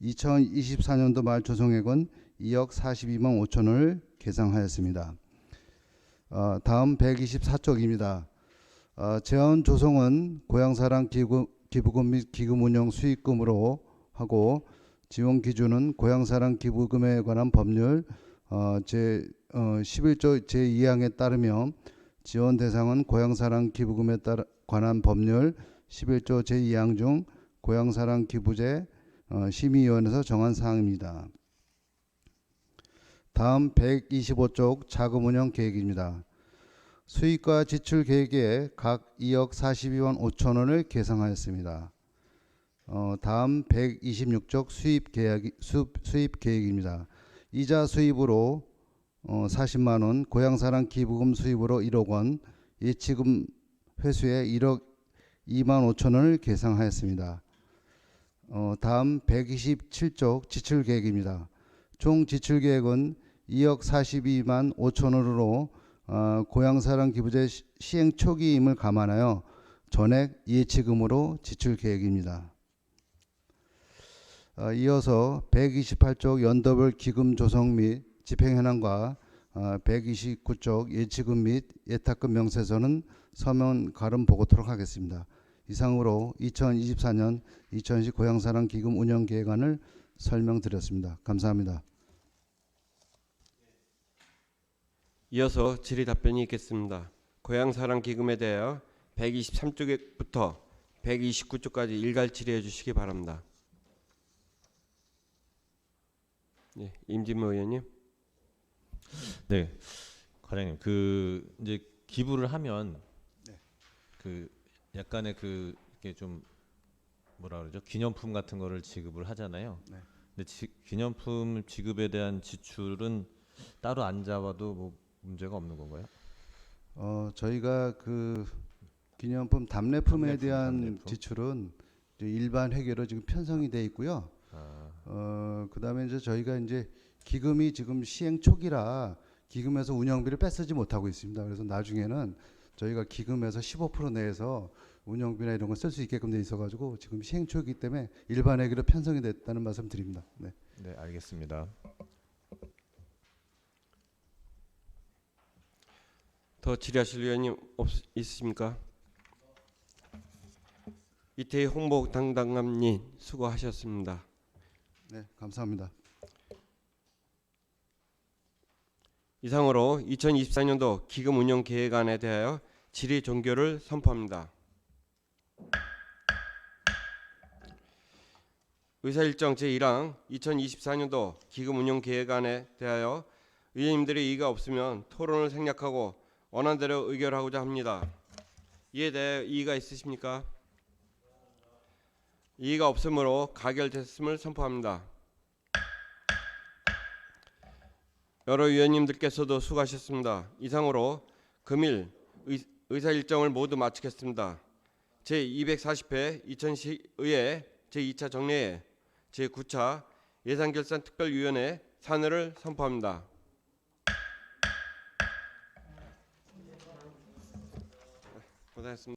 2024년도 말 조성액은 2억 42만 5천 원을 계상하였습니다. 다음 124쪽입니다. 재원 조성은 고향사랑 기부금 및 기금 운영 수익금으로 하고 지원 기준은 고향사랑 기부금에 관한 법률 제11조 제2항에 따르며 지원 대상은 고향사랑 기부금에 관한 법률 11조 제2항 중 고향사랑 기부제 심의위원회에서 정한 사항입니다. 다음 125쪽 자금운영 계획입니다. 수입과 지출 계획에 각 2억 42만 5천 원을 계상하였습니다. 다음 126쪽 수입 계획입니다. 이자 수입으로 40만 원, 고향사랑 기부금 수입으로 1억 원, 예치금 회수에 1억 2만 5천 원을 계상하였습니다. 다음 127쪽 지출 계획입니다. 총 지출 계획은 2억 42만 5천 원으로 고향사랑 기부제 시행 초기임을 감안하여 전액 예치금으로 지출 계획입니다. 이어서 128쪽 연도별 기금 조성 및 집행 현황과 129쪽 예치금 및 예탁금 명세서는 서면 가름 보고토록 하겠습니다. 이상으로 2024년 2020 고향사랑 기금 운영 계획안을 설명드렸습니다. 감사합니다. 이어서 질의 답변이 있겠습니다. 고향사랑 기금에 대하여 123쪽부터 129쪽까지 일괄 질의해 주시기 바랍니다. 네, 임진모 의원님. 네, 과장님, 그 이제 기부를 하면 그 약간의 그 이게 좀 뭐라 그러죠? 기념품 같은 거를 지급을 하잖아요. 근데 기념품 지급에 대한 지출은 따로 안 잡아도 뭐 문제가 없는 건가요? 저희가 그 기념품 답례품에 대한 지출은 이제 일반 회계로 지금 편성이 돼 있고요. 그다음에 이제 저희가 이제 기금이 지금 시행 초기라 기금에서 운영비를 뺏쓰지 못하고 있습니다. 그래서 나중에는 저희가 기금에서 15% 내에서 운영비나 이런 거 쓸 수 있게끔 돼 있어가지고 지금 시행 초기이기 때문에 일반 회계로 편성이 됐다는 말씀 드립니다. 네. 네, 알겠습니다. 더 질의하실 의원님 있으십니까? 이태희 홍보당당감님 수고하셨습니다. 네, 감사합니다. 이상으로 2024년도 기금 운영 계획안에 대하여 질의 종결을 선포합니다. 의사일정 제1항 2024년도 기금 운영 계획안에 대하여 의원님들의 이의가 없으면 토론을 생략하고 원안대로 의결하고자 합니다. 이에 대해 이의가 있으십니까? 이의가 없으므로 가결됐음을 선포합니다. 여러 의원님들께서도 수고하셨습니다. 이상으로 금일 의사일정을 모두 마치겠습니다. 제240회 2010의회 제2차 정례회 제9차 예산결산특별위원회 산회를 선포합니다. 고생하셨습니다.